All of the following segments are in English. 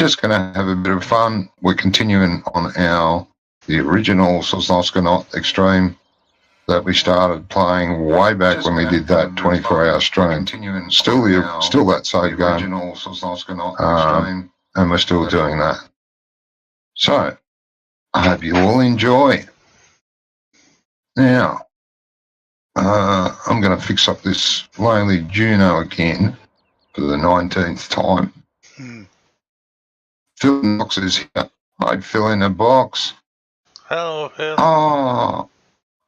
just going to have a bit of fun. We're continuing on the original Sosnovka Extreme that we started playing way back when we did that 24-hour stream. Still that same game, and we're still doing that. So, I hope you all enjoy. Now, I'm going to fix up this lonely Juno again for the 19th time. Phil in the box is here. I'd fill in a box. Hello, Phil. Oh,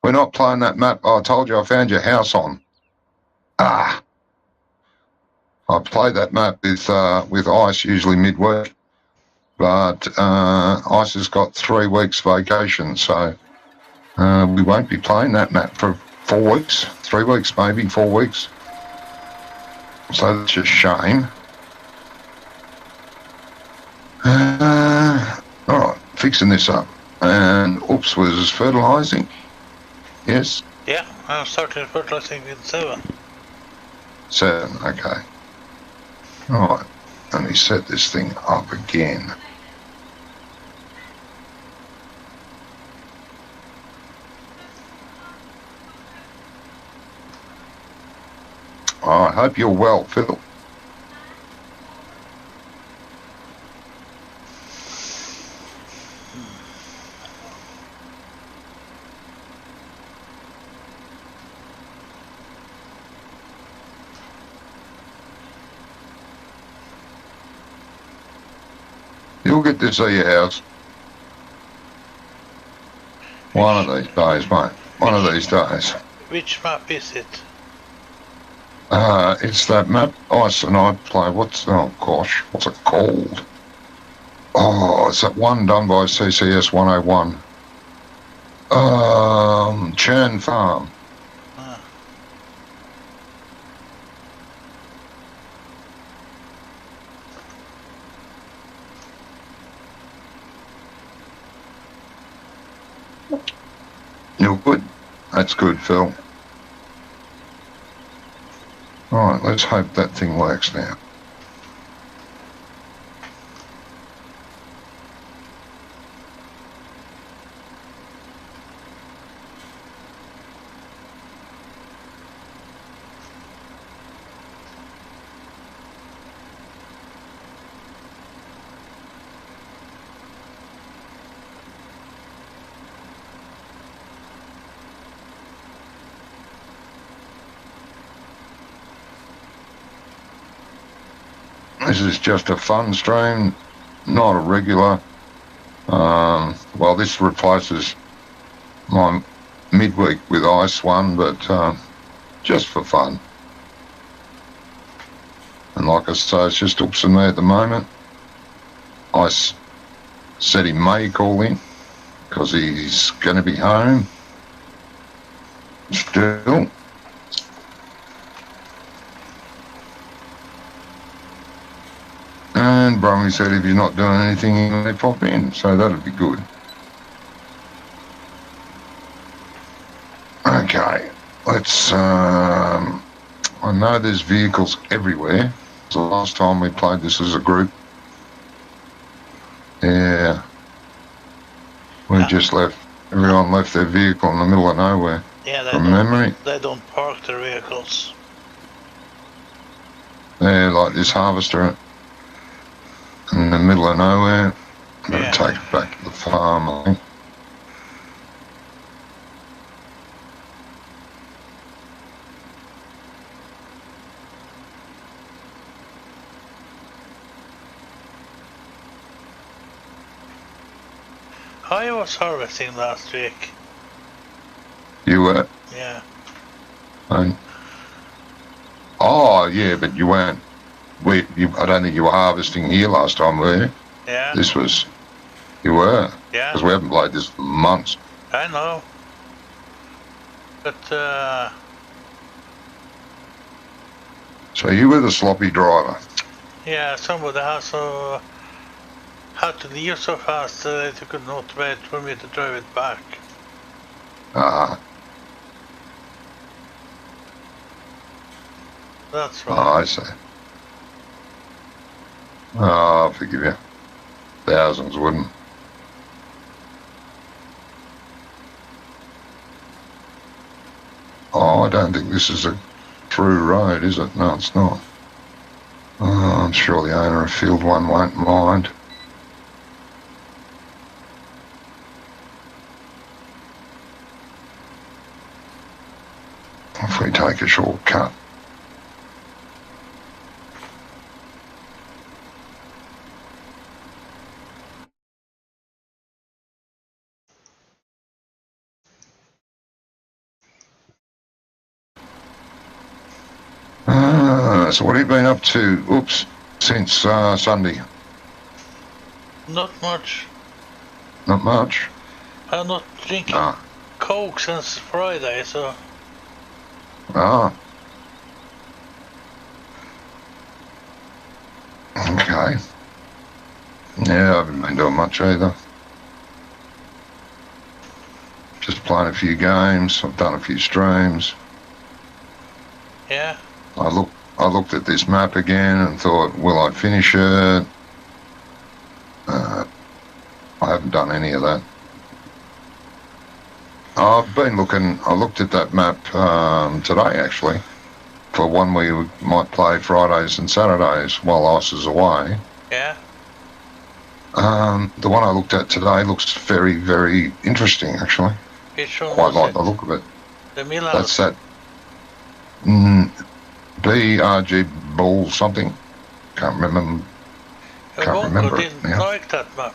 we're not playing that map. I told you I found your house on. I play that map with Ice usually midweek, but Ice has got 3 weeks vacation, so we won't be playing that map for 4 weeks, 3 weeks maybe, 4 weeks. So that's a shame. All right, fixing this up. And oops, was fertilising. Yes? Yeah, I'm starting fertilising with 7. 7, okay. All right, let me set this thing up again. I hope you're well, Phil. You'll get to see your house. One of these days, mate. One of these days. Which map is it? It's that map Ice and I play. What's it called? Oh, it's that one done by CCS 101. Churn Farm. You're good. That's good, Phil. Alright, let's hope that thing works now. This is just a fun stream, not a regular. Well, this replaces my midweek with Ice one, but just for fun. And like I say, it's just Oops and me at the moment. Ice said he may call in because he's going to be home still. And Brummy said if he's not doing anything, he may pop in, so that'd be good. Okay, let's, I know there's vehicles everywhere. The last time we played this as a group, yeah, we just left, everyone left their vehicle in the middle of nowhere. Yeah, from memory. They don't park their vehicles. Yeah, like this harvester in the middle of nowhere. Better take it back to the farm, I think. I was harvesting last week. You were? Yeah. Oh, yeah, but you weren't. I don't think you were harvesting here last time, were you? Yeah. This was. You were? Yeah. Because we haven't played this for months. I know. But, So you were the sloppy driver? yeah, somebody has had to leave so fast that they could not wait for me to drive it back. That's right. Oh, I see. Oh, I'll forgive you. thousands wouldn't. Oh, I don't think this is a through road, is it? No, it's not. Oh, I'm sure the owner of Field 1 won't mind. If we take a shortcut. So what have you been up to, since Sunday? Not much. Not much? I'm not drinking Coke since Friday, so... Ah. Okay. Yeah, I haven't been doing much either. Just playing a few games. I've done a few streams. Yeah. I looked at this map again and thought, will I finish it? I haven't done any of that. I've been looking. I looked at that map today actually, for one where you might play Fridays and Saturdays while Ice is away. Yeah. The one I looked at today looks very, very interesting actually. Which one Quite was like it? the look of it. The Mill That's House. that BRG Bull something. Can't remember. Can't remember it didn't now. like that map.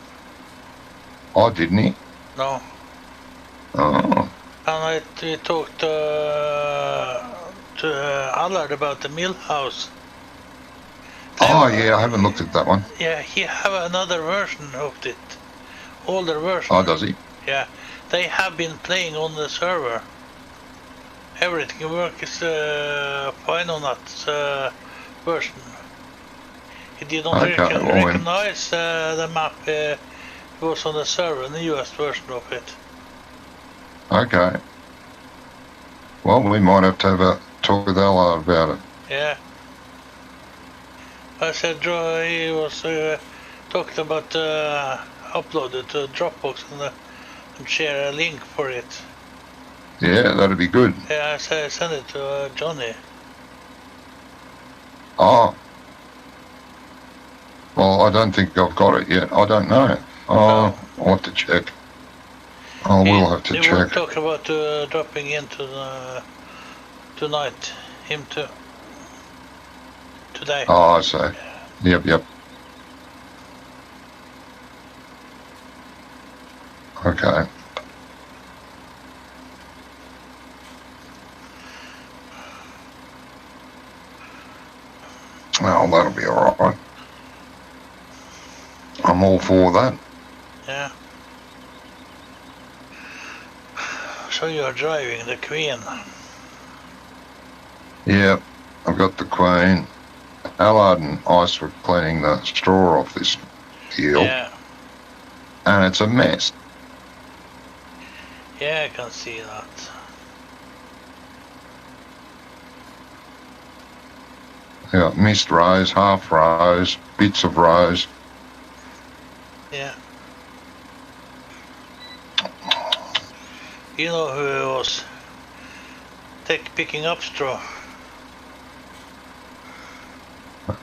Oh, didn't he? No. Oh. And we talked to Allard about the Mill House. Oh yeah, I haven't looked at that one. Yeah, he have another version of it. Older version. Oh, does he? Yeah. They have been playing on the server. Everything works fine on that version. He did not recognize the map. It was on the server, the newest version of it. Okay. Well, we might have to have a talk with Ella about it. Yeah. I said he was talking about upload it to Dropbox and share a link for it. Yeah, that'd be good. Yeah, I said send it to Johnny. Oh. Well, I don't think I've got it yet. I don't know. I'll have to check. I will have to check. They were talking about dropping into tonight. Him too. Today. Oh, I see. Yep. Okay. Oh, that'll be alright. I'm all for that. Yeah. So you're driving the Queen. Yep, I've got the Queen. Allard and Ice were cleaning the straw off this hill. Yeah. And it's a mess. Yeah, I can see that. Yeah, missed rows, half rows, bits of rows. Yeah. You know who was picking up straw?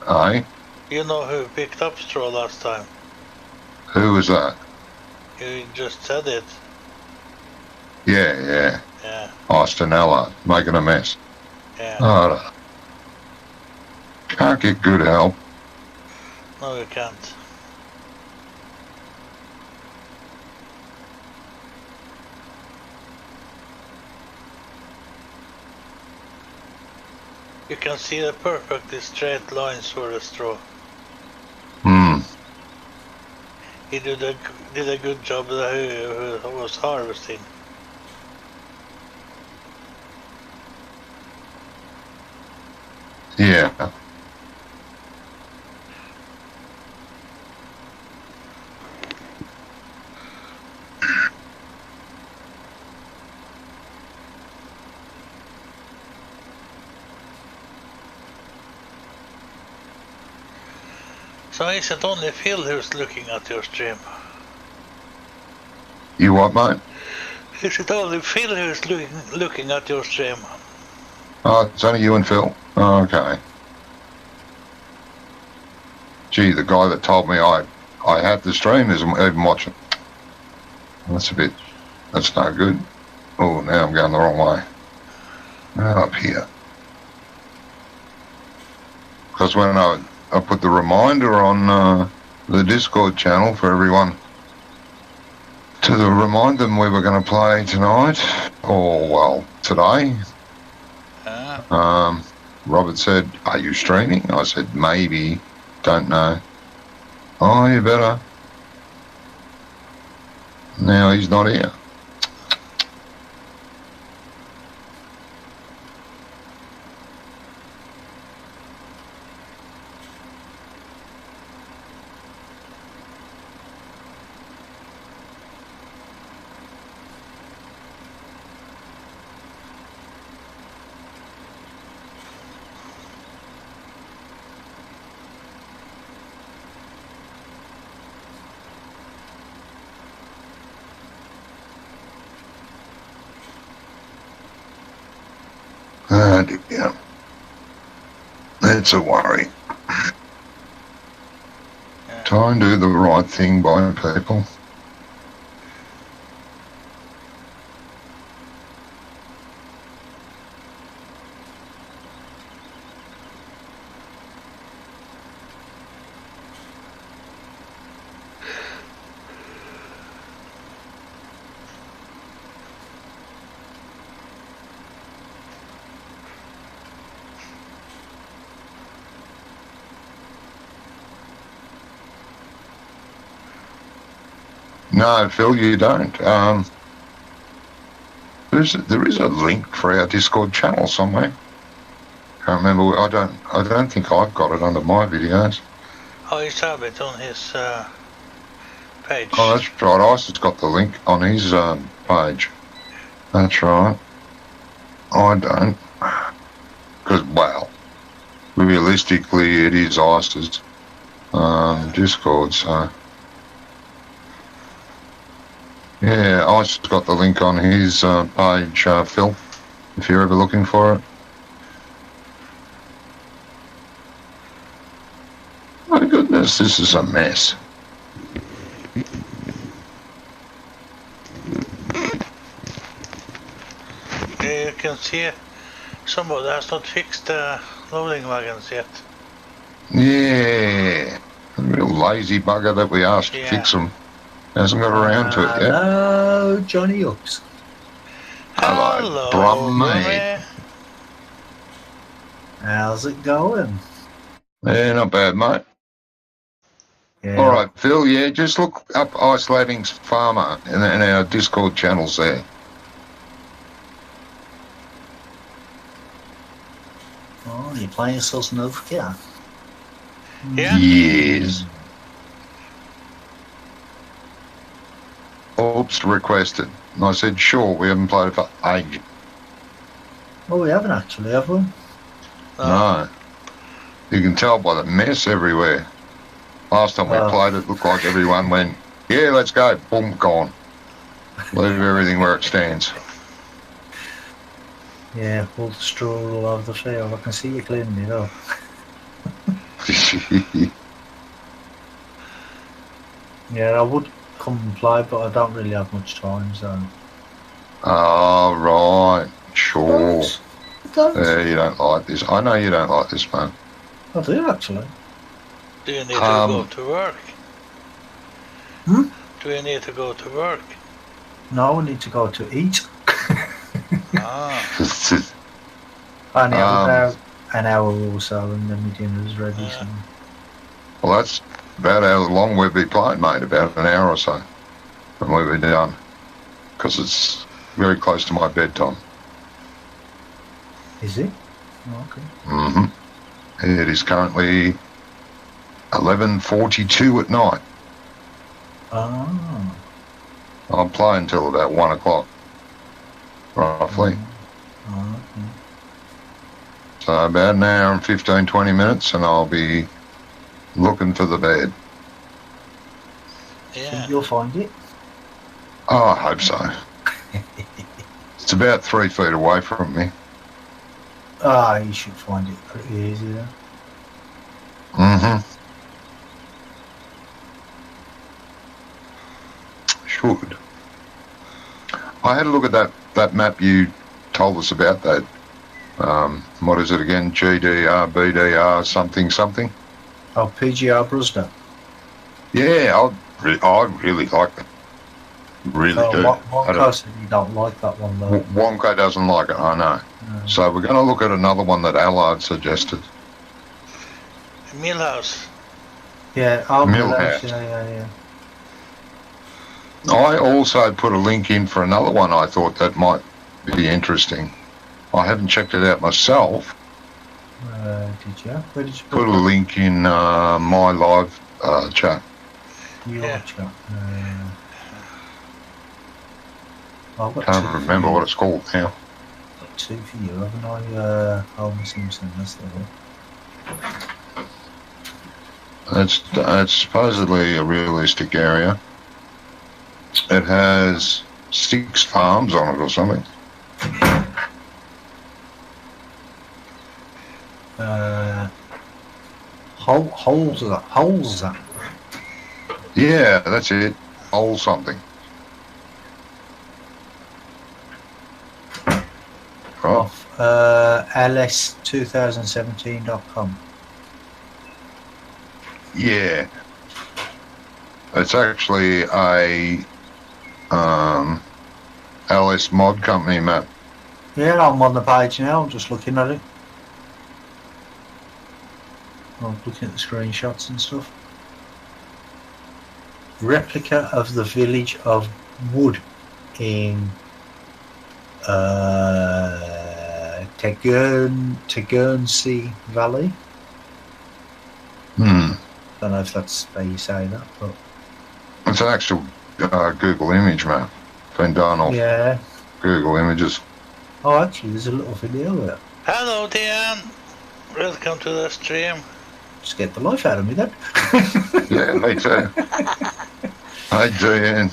Eh? You know who picked up straw last time? Who was that? You just said it. Yeah. Yeah. Austin Allard, making a mess. Yeah. Oh, can't get good help. No, you can't. You can see the perfectly straight lines for the straw. He did a good job who was harvesting. Yeah. So is it only Phil who's looking at your stream? You what, mate? Is it only Phil who's looking at your stream? Oh, it's only you and Phil? Oh, okay. Gee, the guy that told me I had the stream isn't even watching. That's no good. Oh, now I'm going the wrong way. Up here. Because when I put the reminder on the Discord channel for everyone to remind them we were going to play tonight, or, well, today, Robert said, "Are you streaming?" I said, "Maybe. Don't know." "Oh, you better." Now he's not here. Yeah. It's a worry. Try and do the right thing by people. No, Phil, you don't. There is a link for our Discord channel somewhere. Can't remember. I don't think I've got it under my videos. Oh, he's have it on his page. Oh, that's right. Ice got the link on his page. That's right. I don't. Because, well, realistically, it is Ice's Discord, so... Yeah, Ice got the link on his page, Phil, if you're ever looking for it. My goodness, this is a mess. You can see somebody has not fixed the loading wagons yet. Yeah, a real lazy bugger that we asked to fix them. Hasn't got around to it yet. Hello, Johnny Ups. Hello, Brummy. How's it going? Yeah, not bad, mate. Yeah. All right, Phil, yeah, just look up Isolating Farmer in our Discord channels there. Oh, you're playing Sosnovka? Yeah. Yes. Oops, requested. And I said, sure, we haven't played it for ages. Oh, we haven't actually, have we? No. You can tell by the mess everywhere. Last time we played it, looked like everyone went, yeah, let's go. Boom, gone. Leave everything where it stands. Yeah, all the straw all over the field. I can see you cleaning it up. Yeah, I would come and play, but I don't really have much time, so... Oh, right. Sure. Don't. Yeah, you don't like this. I know you don't like this, man. I do, actually. Do you need to go to work? Hmm? Do you need to go to work? No, I need to go to eat. I only have about an hour or so, and then my dinner's ready, so... Well, that's about how long we'll be playing, mate, about an hour or so, and we'll be done, because it's very close to my bedtime. Is it? Oh, okay. Mm-hmm. It is currently 11:42 at night. Ah. I'm playing till about 1 o'clock, roughly. Oh, okay. So about an hour and 15, 20 minutes, and I'll be looking for the bed. Yeah. Think you'll find it? Oh, I hope so. It's about 3 feet away from me. Ah, you should find it pretty easy then. Mm-hmm. Should. I had a look at that map you told us about, that, what is it again? GDR, BDR, something. Oh, PGR Brusda. Yeah, I really like it. Really do. Wonko said you don't like that one though. Wonko doesn't like it, I know. No. So we're going to look at another one that Allard suggested. Millhouse. Yeah, Millhouse. Yeah. I also put a link in for another one I thought that might be interesting. I haven't checked it out myself. Did you? Where did you Put a link in my live chat. Your chat. I've got Can't two remember for what it's called now. you. Got 2 for you, haven't I? Homer Simpson, that's the one. It's supposedly a realistic area. It has 6 farms on it or something. Holes that. Yeah, that's it. Hole something. Right. Off ls2017.com. Yeah. It's actually a LS mod company map. Yeah, I'm on the page now. I'm just looking at it. I'm looking at the screenshots and stuff. Replica of the village of Wood in Tegernsee Valley. Don't know if that's how you say that, but It's an actual Google image map. Been done off yeah. Google Images. Oh, actually, there's a little video there. Hello, Dan. Welcome to the stream. Just get the life out of me then. Yeah, me too. Hey, Dean.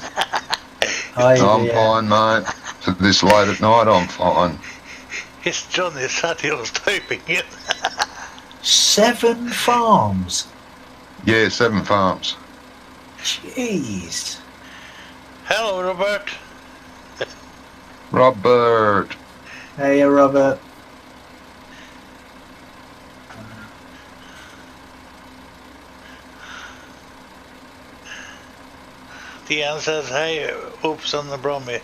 Hi, I'm fine, mate. To this late at night, I'm fine. It's Johnny said he was typing it. 7 farms. Yeah, 7 farms. Jeez. Hello, Robert. Robert. Hey, Robert. Deanne says, hey, oops on the Brommy.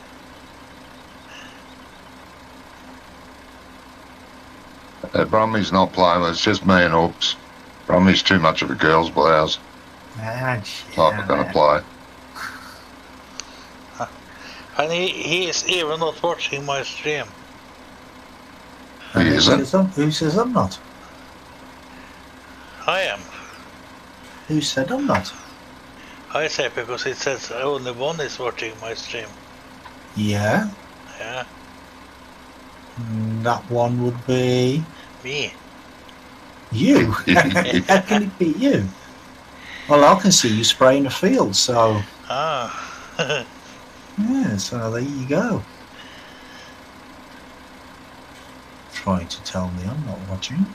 Brummy's not playing, it's just me and Oops. Brummy's too much of a girl's blouse. Not going to play. And he is even not watching my stream. He isn't? Who says I'm not? I am. Who said I'm not? I say because it says only one is watching my stream. Yeah. Yeah. That one would be... Me. You? How can it be you? Well, I can see you spraying a field, so... Ah. Yeah, so there you go. Trying to tell me I'm not watching.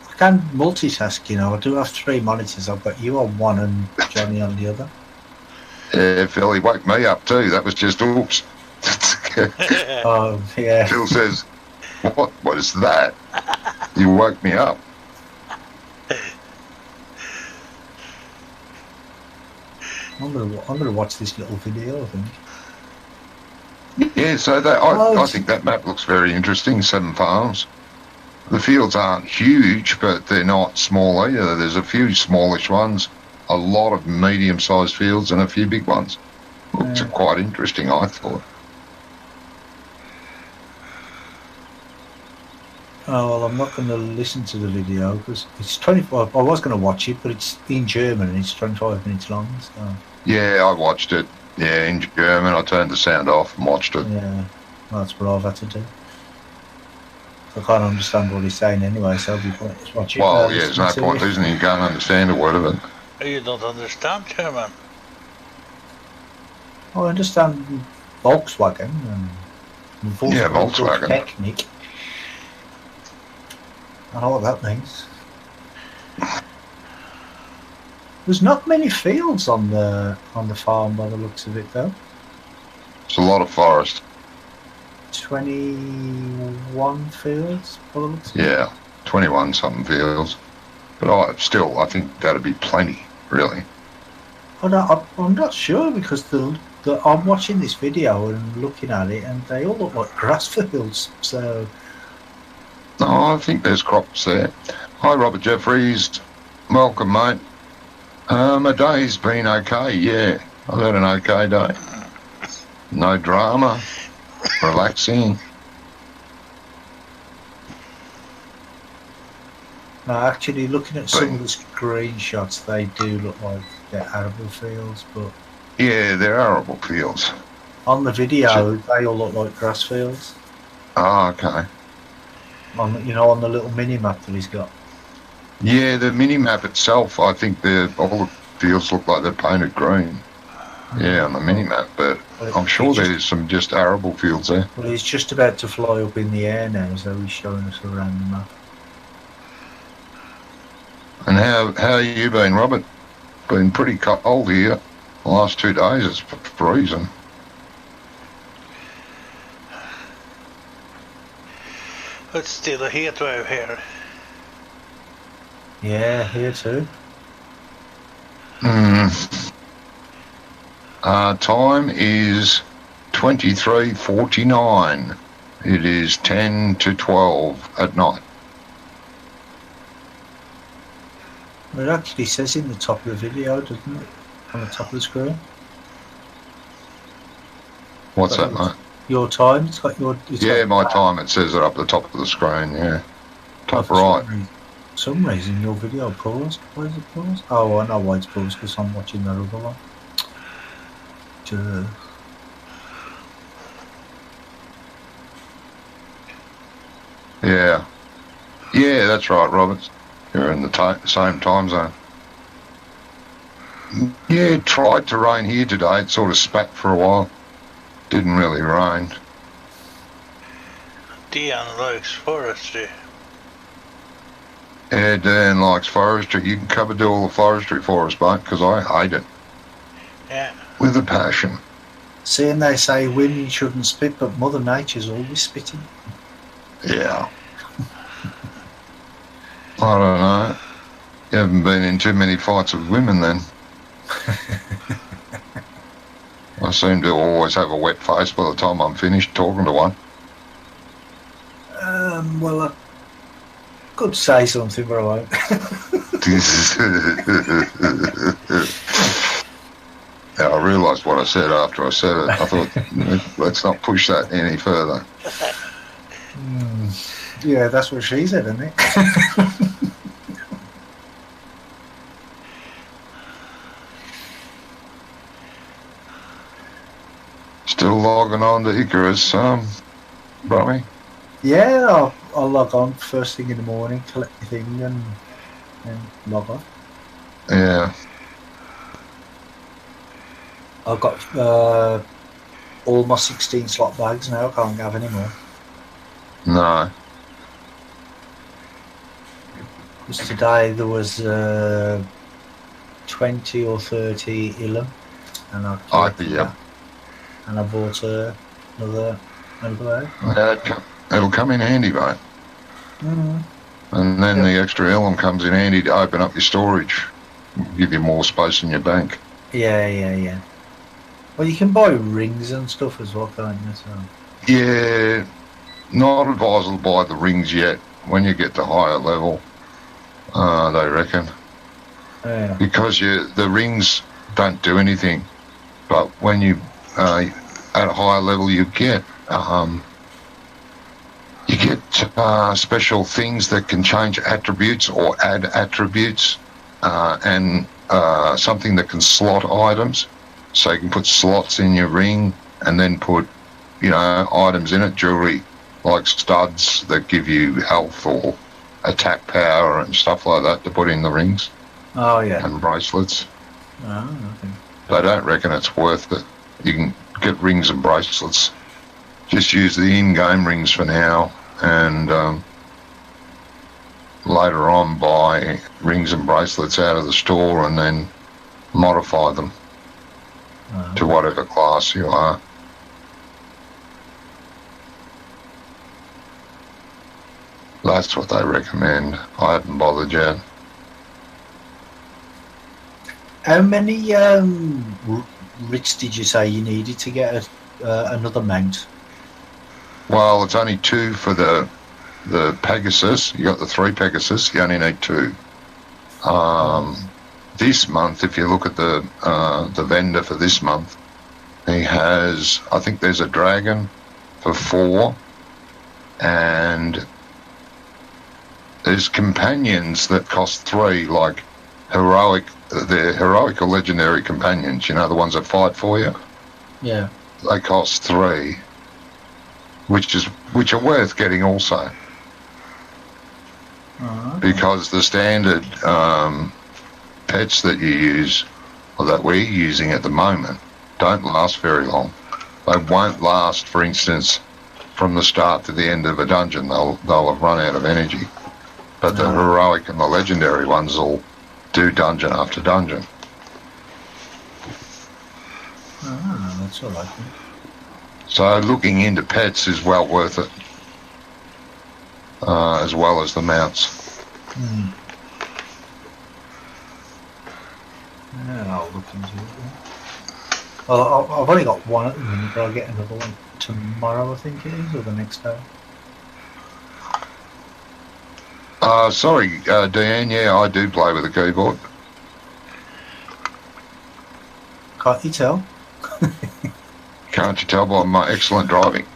I can multitask, you know. I do have 3 monitors. I've got you on one and Johnny on the other. Yeah, Phil, he woke me up too. That was just Oops. Oh, yeah. Phil says, what is that? You woke me up. I'm gonna watch this little video, I think. Yeah, so I think that map looks very interesting, 7 farms. The fields aren't huge, but they're not small either. There's a few smallish ones, a lot of medium-sized fields, and a few big ones. Looks quite interesting, I thought. Oh, well, I'm not going to listen to the video because it's 25. I was going to watch it, but it's in German and it's 25 minutes long. So. Yeah, I watched it. Yeah, in German. I turned the sound off and watched it. Yeah. That's what I've had to do. I can't understand what he's saying anyway, so it'll be pointless watching. Well, yeah, there's no point listening. You can't understand a word of it. You don't understand German. I understand Volkswagen and Yeah, Volkswagen. Technic. I know what that means. There's not many fields on the farm by the looks of it, though. It's a lot of forest. 21 fields by the looks of it. Yeah, 21 something fields. But I think that'd be plenty, really. I'm not sure because I'm watching this video and looking at it, and they all look like grass fields. So. No, I think there's crops there. Hi, Robert Jeffries. Welcome, mate. My day's been okay, yeah. I've had an okay day. No drama. Relaxing. No, actually, looking at some of the screenshots, they do look like they're arable fields, but... Yeah, they're arable fields. On the video, they all look like grass fields. Oh, okay. On the little mini-map that he's got. Yeah, the mini-map itself, I think all the fields look like they're painted green. Yeah, on the mini-map, but I'm sure there's some just arable fields there. Well, he's just about to fly up in the air now, so he's showing us around the map. And how you been, Robert? Been pretty cold here. The last 2 days it's freezing. It's still a heat wave here. Yeah, here too. Time is 23:49. It is 10 to 12 at night. It actually says in the top of the video, doesn't it? On the top of the screen. What's that, mate? Your time? It's got your... My time, it says it up the top of the screen, yeah. Top right. For some reason your video paused. Why is it paused? Oh, I know why it's paused, because I'm watching that other one. Yeah. Yeah, that's right, Robert. You're in the same time zone. Yeah, it tried to rain here today. It sort of spat for a while. Didn't really rain. Dion likes forestry. Yeah, Dan likes forestry. You can come and do all the forestry for us, mate, because I hate it. Yeah. With a passion. Seeing they say women shouldn't spit, but Mother Nature's always spitting. Yeah. I don't know. You haven't been in too many fights with women then. I seem to always have a wet face by the time I'm finished talking to one. Well, I could say something, but I won't. Yeah, I realised what I said after I said it. I thought, let's not push that any further. Yeah, that's what she said, isn't it? Still logging on to Icarus, Brummy? Yeah, I'll log on first thing in the morning, collect the thing, and log on. Yeah. I've got all my 16 slot bags now. I can't have any more. No. Because today there was 20 or 30 Ilum, and I and I bought another bag. It'll come in handy, mate. And then the extra Ilum comes in handy to open up your storage, give you more space in your bank. Yeah. Well, you can buy rings and stuff as well, can't you? So. Yeah, not advisable to buy the rings yet. When you get to higher level, they reckon. Yeah. Because the rings don't do anything, but when you at a higher level, you get special things that can change attributes or add attributes, and something that can slot items. So you can put slots in your ring and then put items in it, jewellery like studs that give you health or attack power and stuff like that to put in the rings. Oh, yeah. And bracelets. Oh, okay. They don't reckon it's worth it. You can get rings and bracelets. Just use the in-game rings for now, and later on buy rings and bracelets out of the store and then modify them to whatever class you are. That's what they recommend. I haven't bothered yet. How many writs did you say you needed to get another mount? Well, it's only 2 for the Pegasus. You got the 3 Pegasus. You only need 2. This month, if you look at the vendor for this month, he has, I think there's a dragon for 4, and there's companions that cost 3, like they're heroic or legendary companions, the ones that fight for you. Yeah. They cost 3, which are worth getting also. Because the standard pets that you use, or that we're using at the moment, don't last very long. They won't last, for instance, from the start to the end of a dungeon. They'll have run out of energy. But the heroic and the legendary ones will do dungeon after dungeon. That's all right. So looking into pets is well worth it, as well as the mounts. Yeah, I'll look into it. Well, I've only got one at the moment, but I'll get another one tomorrow, I think it is, or the next day. Sorry, Deanne, yeah, I do play with a keyboard. Can't you tell? Can't you tell by my excellent driving?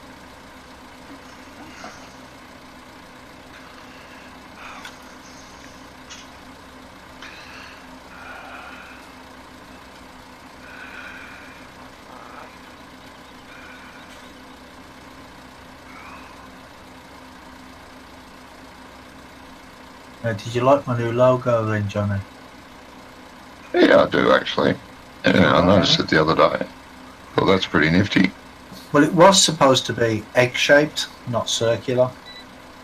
Did you like my new logo then, Johnny? Yeah, I do actually. Yeah, I noticed it the other day. Well, that's pretty nifty. Well, it was supposed to be egg-shaped, not circular,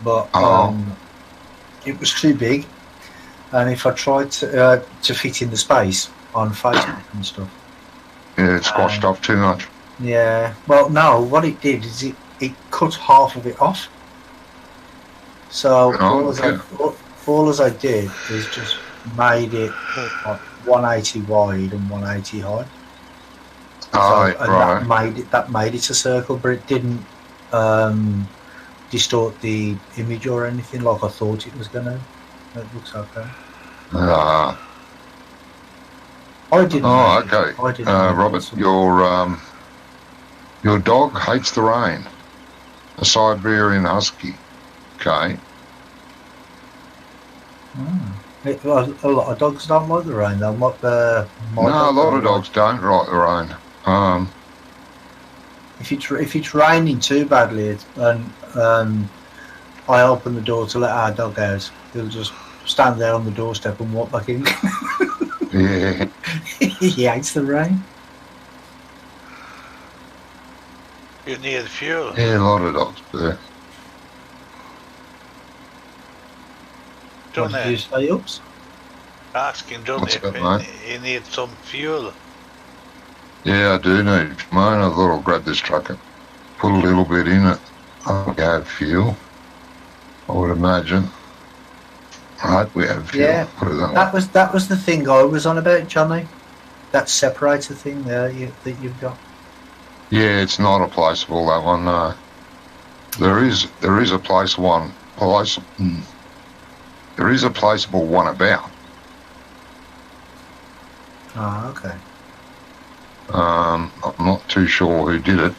but it was too big. And if I tried to fit in the space on Facebook and stuff, yeah, it squashed off too much. Yeah. Well, no. What it did is it cut half of it off. So all as I did was just made it like 180 wide and 180 high. That made it a circle, but it didn't distort the image or anything like I thought it was gonna. It looks okay. I didn't. Oh, okay. I didn't Robert, your dog hates the rain. A Siberian Husky. Okay. A lot of dogs don't like the rain. They'll like the. No, a lot of dogs don't like the rain. If it's raining too badly and I open the door to let our dog out, he'll just stand there on the doorstep and walk back in. Yeah. He hates the rain. You need fuel. Yeah, a lot of dogs do. What did you say, Oops? Asking Johnny if he needs some fuel. Yeah, I do need mine. I thought I'll grab this truck and put a little bit in it. I'll have fuel, I would imagine. I hope we have fuel. Yeah, that was the thing I was on about, Johnny. That separator thing there that you've got. Yeah, it's not a placeable, that one. No. There is a there is a placeable one about. Oh, okay. I'm not too sure who did it.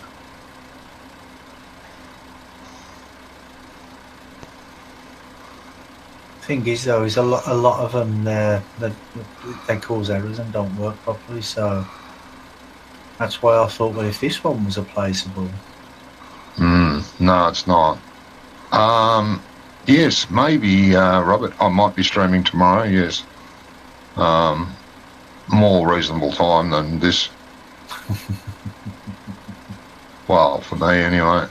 Thing is, though, is a lot of them they cause errors and don't work properly. So that's why I thought, well, if this one was a placeable, No, it's not. Yes, maybe, Robert, I might be streaming tomorrow, yes. More reasonable time than this. Well, for me anyway.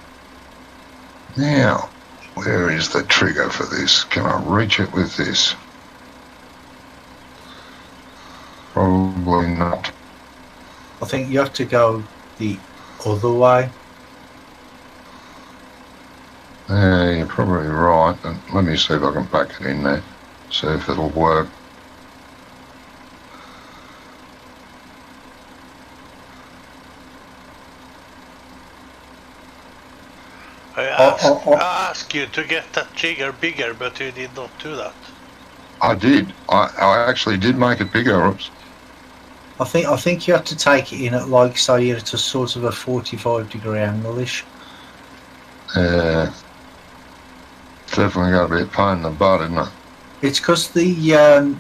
Now, where is the trigger for this? Can I reach it with this? Probably not. I think you have to go the other way. Yeah, you're probably right. And let me see if I can back it in there. See if it'll work. I asked you to get that trigger bigger, but you did not do that. I did. I actually did make it bigger. Oops. I think you have to take it in at, like, say, at a sort of a 45-degree angle-ish. Yeah. Definitely got to be a pain in the butt, isn't it? It's because the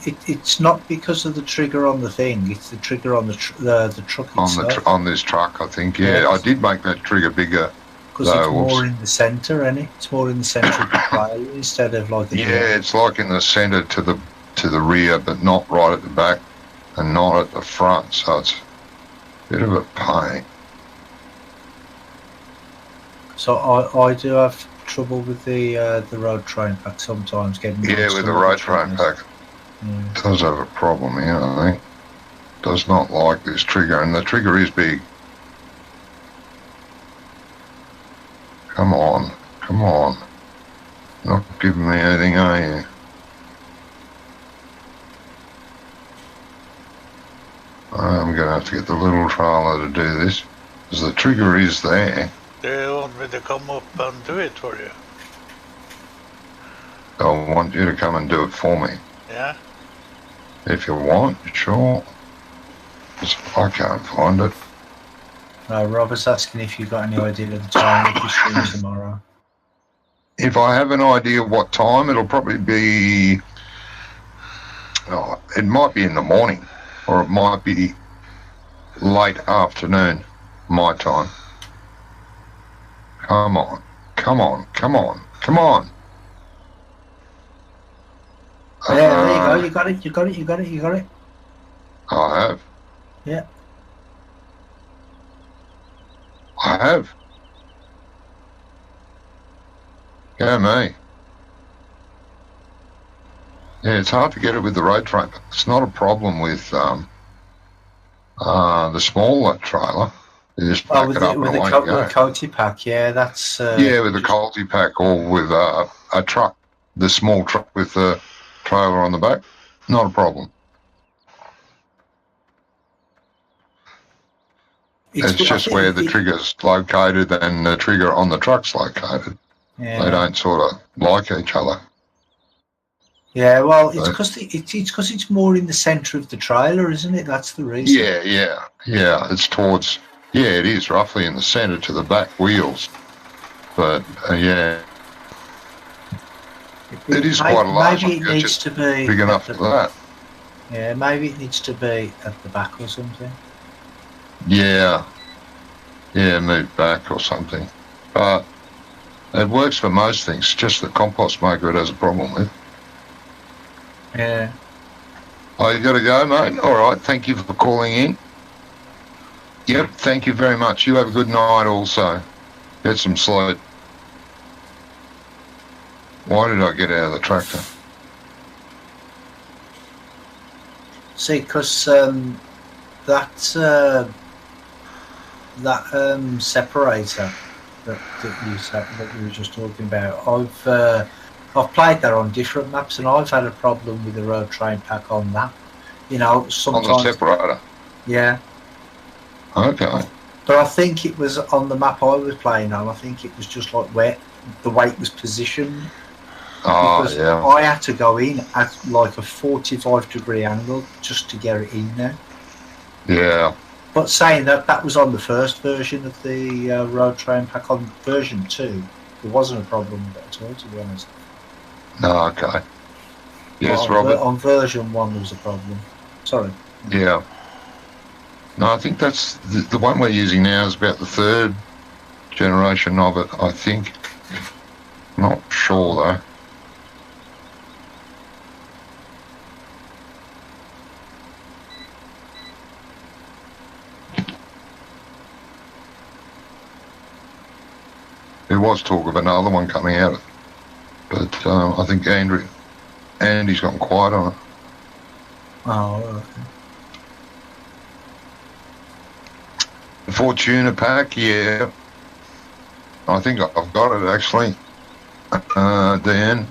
it's not because of the trigger on the thing. It's the trigger on the truck itself. On this truck, I think. Yeah, yes. I did make that trigger bigger. Because it's more in the centre, isn't it? It's more in the centre of the trailer instead of like the rear. It's like in the centre to the rear, but not right at the back and not at the front. So it's a bit of a pain. So I do have trouble with the road train pack sometimes getting. Yeah, with the road train pack. Yeah. It does have a problem here, I think. Does not like this trigger, and the trigger is big. Come on, come on. Not giving me anything, are you? I'm going to have to get the little trailer to do this, because the trigger is there. Do you want me to come up and do it for you? I want you to come and do it for me. Yeah? If you want, sure. I can't find it. Robert's asking if you've got any idea of the time of the stream tomorrow. If I have an idea of what time, it'll probably be... Oh, it might be in the morning, or it might be late afternoon, my time. Come on, come on, come on, come on. Yeah, there you go, you got it, you got it, you got it, you got it. I have. Yeah. I have. Go me. Yeah, it's hard to get it with the road trailer. It's not a problem with the smaller trailer. You just back it up and away you go. With the Coty pack, yeah, that's... yeah, with the Coty pack or with a truck, the small truck with the trailer on the back, not a problem. It's just where the trigger's located and the trigger on the truck's located. Yeah. They don't sort of like each other. Yeah, well, it's because it's more in the centre of the trailer, isn't it? That's the reason. Yeah. It's towards... Yeah, it is roughly in the centre to the back wheels. But, yeah. It is quite a large one. Maybe it needs to be... Big enough for that. Yeah, maybe it needs to be at the back or something. Yeah, move back or something. But it works for most things, just the compost maker it has a problem with. Yeah. Oh, you got to go, mate? All right, thank you for calling in. Yep, thank you very much. You have a good night also. Get some sleep. Why did I get out of the tractor? See, because that separator that we were just talking about, I've played that on different maps and I've had a problem with the road train pack on that. You know, sometimes... On the separator? Yeah. Okay. But I think it was on the map I was playing on, I think it was just like where the weight was positioned. Oh, yeah. I had to go in at like a 45-degree angle just to get it in there. Yeah. But saying that, that was on the first version of the road train pack. On version 2, there wasn't a problem with it at all, to be honest. No, okay. Yes, but Robert. On version 1, there was a problem. Sorry. Yeah. No, I think that's the one we're using now is about the 3rd generation of it, I think. Not sure though. There was talk of another one coming out, but I think Andy's gotten quiet on it. Oh, okay. The Fortuna pack, yeah. I think I've got it actually, Dan.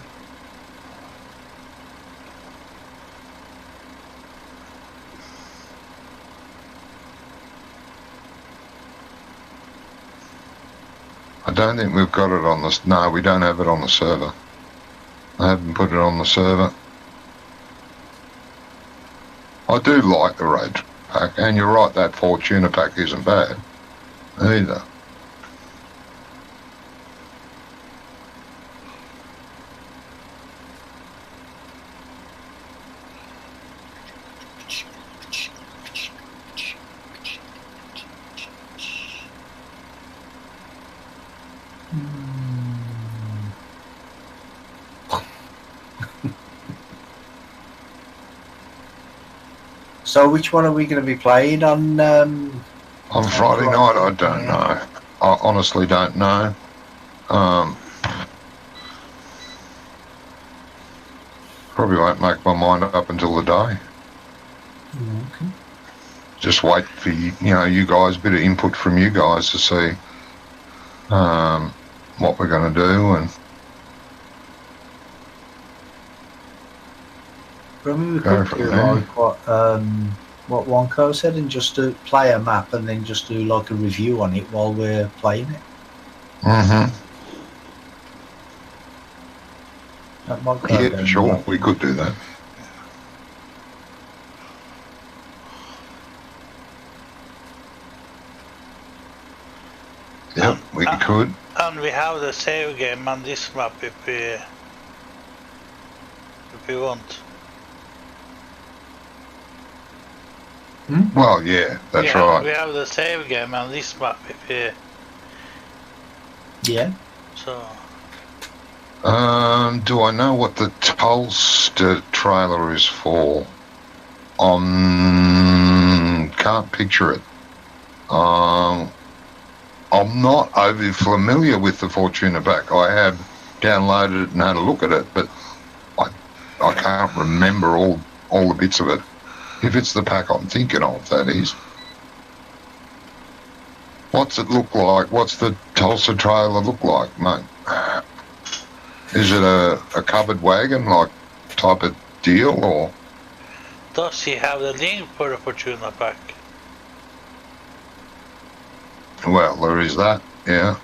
I don't think we've got it on the... No, we don't have it on the server. I haven't put it on the server. I do like the raid pack, and you're right, that Fortuna pack isn't bad either. So which one are we going to be playing on Friday night? I don't know. I honestly don't know. Probably won't make my mind up until the day. Okay. Just wait for you guys, a bit of input from you guys to see what we're going to do. And Probably we could do like what Wonko said, and just do play a map and then just do like a review on it while we're playing it. Mm-hmm. That might go Yeah, down sure, well. we could do that. Yep, we could. And we have the save game on this map if we want. Well, yeah, that's right. We have the save game on this map if we... Yeah. So... do I know what the Tulsa trailer is for? Can't picture it. I'm not overly familiar with the Fortuna pack. I have downloaded it and had a look at it, but I can't remember all the bits of it. If it's the pack I'm thinking of, that is. What's it look like? What's the Tulsa trailer look like, mate? Is it a covered wagon, like type of deal, or? Does he have the link for the Fortuna pack? Well, there is that, yeah.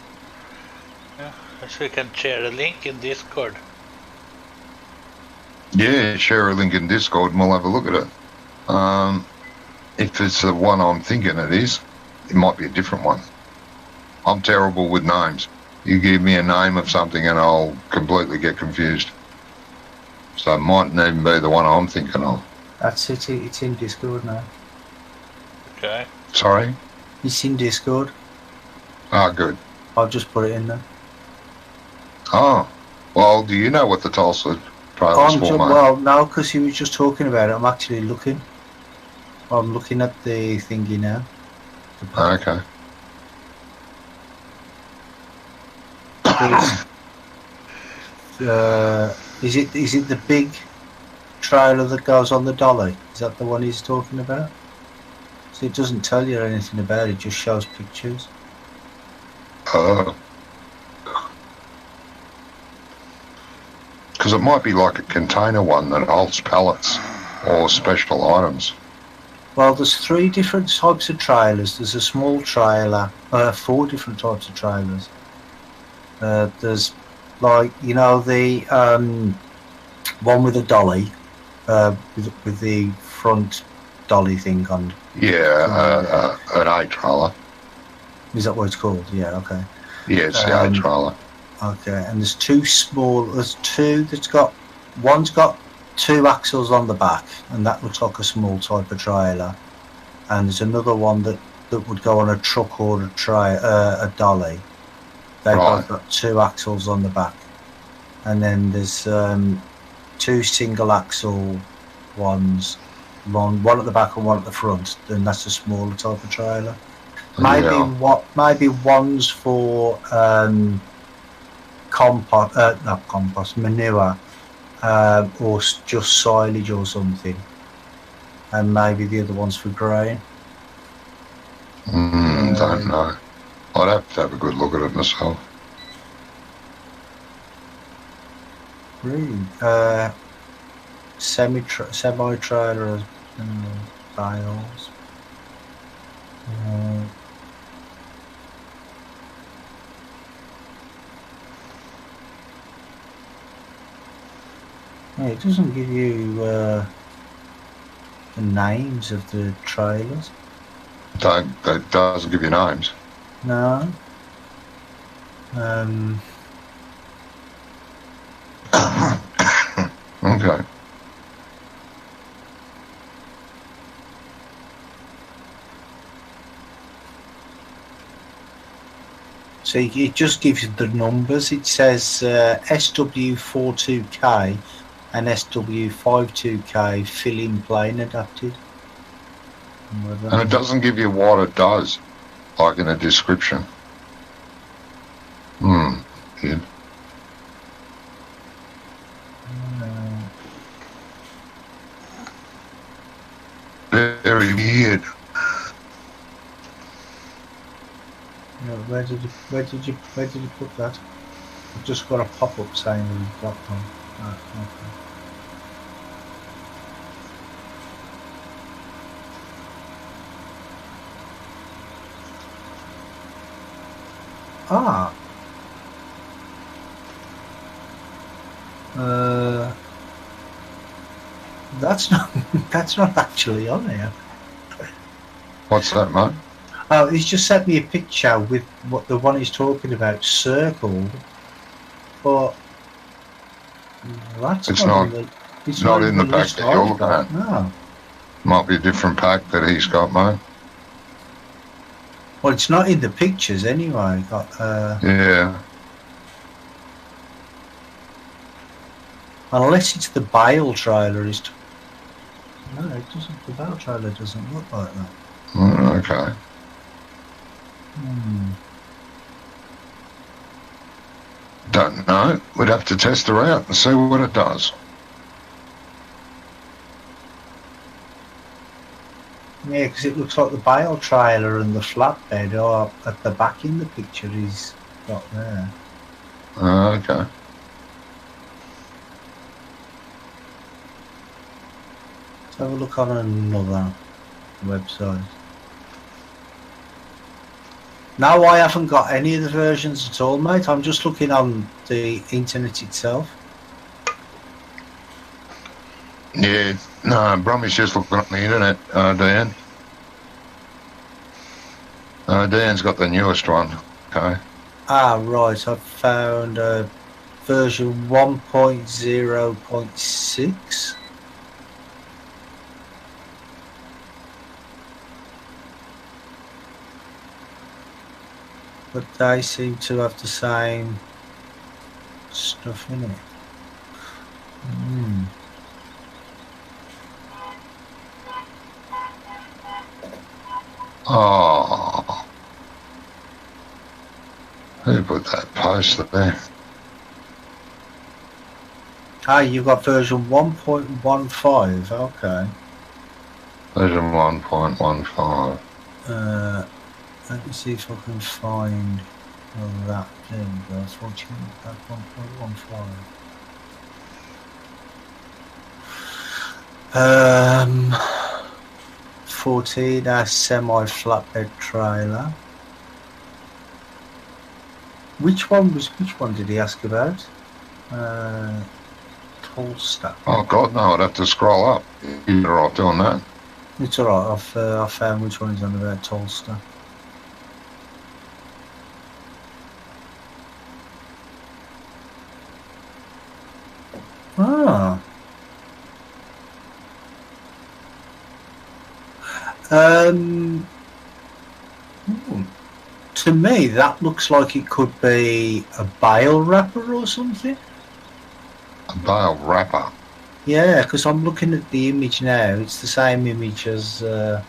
Yeah, so we can share the link in Discord. Yeah, share a link in Discord and we'll have a look at it. If it's the one I'm thinking it is, it might be a different one. I'm terrible with names. You give me a name of something and I'll completely get confused. So it mightn't even be the one I'm thinking of. That's it. It's in Discord now. Okay. Sorry? It's in Discord. Oh, good. I'll just put it in there. Oh, well, do you know what the Tulsa trailer's for, mate? Well, no, because he was just talking about it. I'm actually looking. I'm looking at the thingy now. Okay. Is it the big trailer that goes on the dolly? Is that the one he's talking about? So it doesn't tell you anything about it, just shows pictures. Because it might be like a container one that holds pallets or special items. Well, there's 3 different types of trailers. There's a small trailer, 4 different types of trailers. There's like, the one with a dolly, with the front dolly thing on. Yeah, an A trailer. Is that what it's called? Yeah, okay. Yeah, it's the A trailer. Okay, and there's 2 small. There's 2 that's got. One's got 2 axles on the back, and that looks like a small type of trailer. And there's another one that would go on a truck or a dolly. They've both got 2 axles on the back. and then there's 2 single axle ones, one at the back and one at the front. Then that's a smaller type of trailer. Maybe maybe one's for not compost, manure, or just silage or something, and maybe the other one's for grain. Don't know. I'd have to have a good look at it myself. Really? Semi-trailer bales. It doesn't give you the names of the trailers. That doesn't give you names. No. Okay. So it just gives you the numbers. It says SW42K and SW52K fill-in plane adapted. And it doesn't give you what it does, like in a description. Yeah. Very weird. Where did you put that? I've just got a pop-up saying you've got one. Okay. That's not actually on here. What's that, mate? Oh, he's just sent me a picture with what the one he's talking about circled, but that's it's not in the pack that you're looking at. No. Might be a different pack that he's got, mate. Well, it's not in the pictures anyway. Yeah. Unless it's the bale trailer. No, it doesn't. The bale trailer doesn't look like that. Okay. Don't know. We'd have to test her out and see what it does. Yeah, because it looks like the bale trailer and the flatbed are at the back in the picture he's got there. Okay. Let's have a look on another website. No, I haven't got any of the versions at all, mate. I'm just looking on the internet itself. Yeah, no, Brummy's just looking on the internet, Dan. Dan's got the newest one, okay. Right, I've found version 1.0.6. But they seem to have the same stuff in it. Oh. Who put that post there? You got version 1.15, okay. Version 1.15. Let me see if I can find that. There we go. 1.15. 14 semi-flatbed trailer. Which one did he ask about? Tolster. Oh God, no! I'd have to scroll up. You're better off doing that. It's alright. I found which one he's on about. Tolster. To me, that looks like it could be a bale wrapper or something. Bale wrapper. Yeah, because I'm looking at the image now. It's the same image as the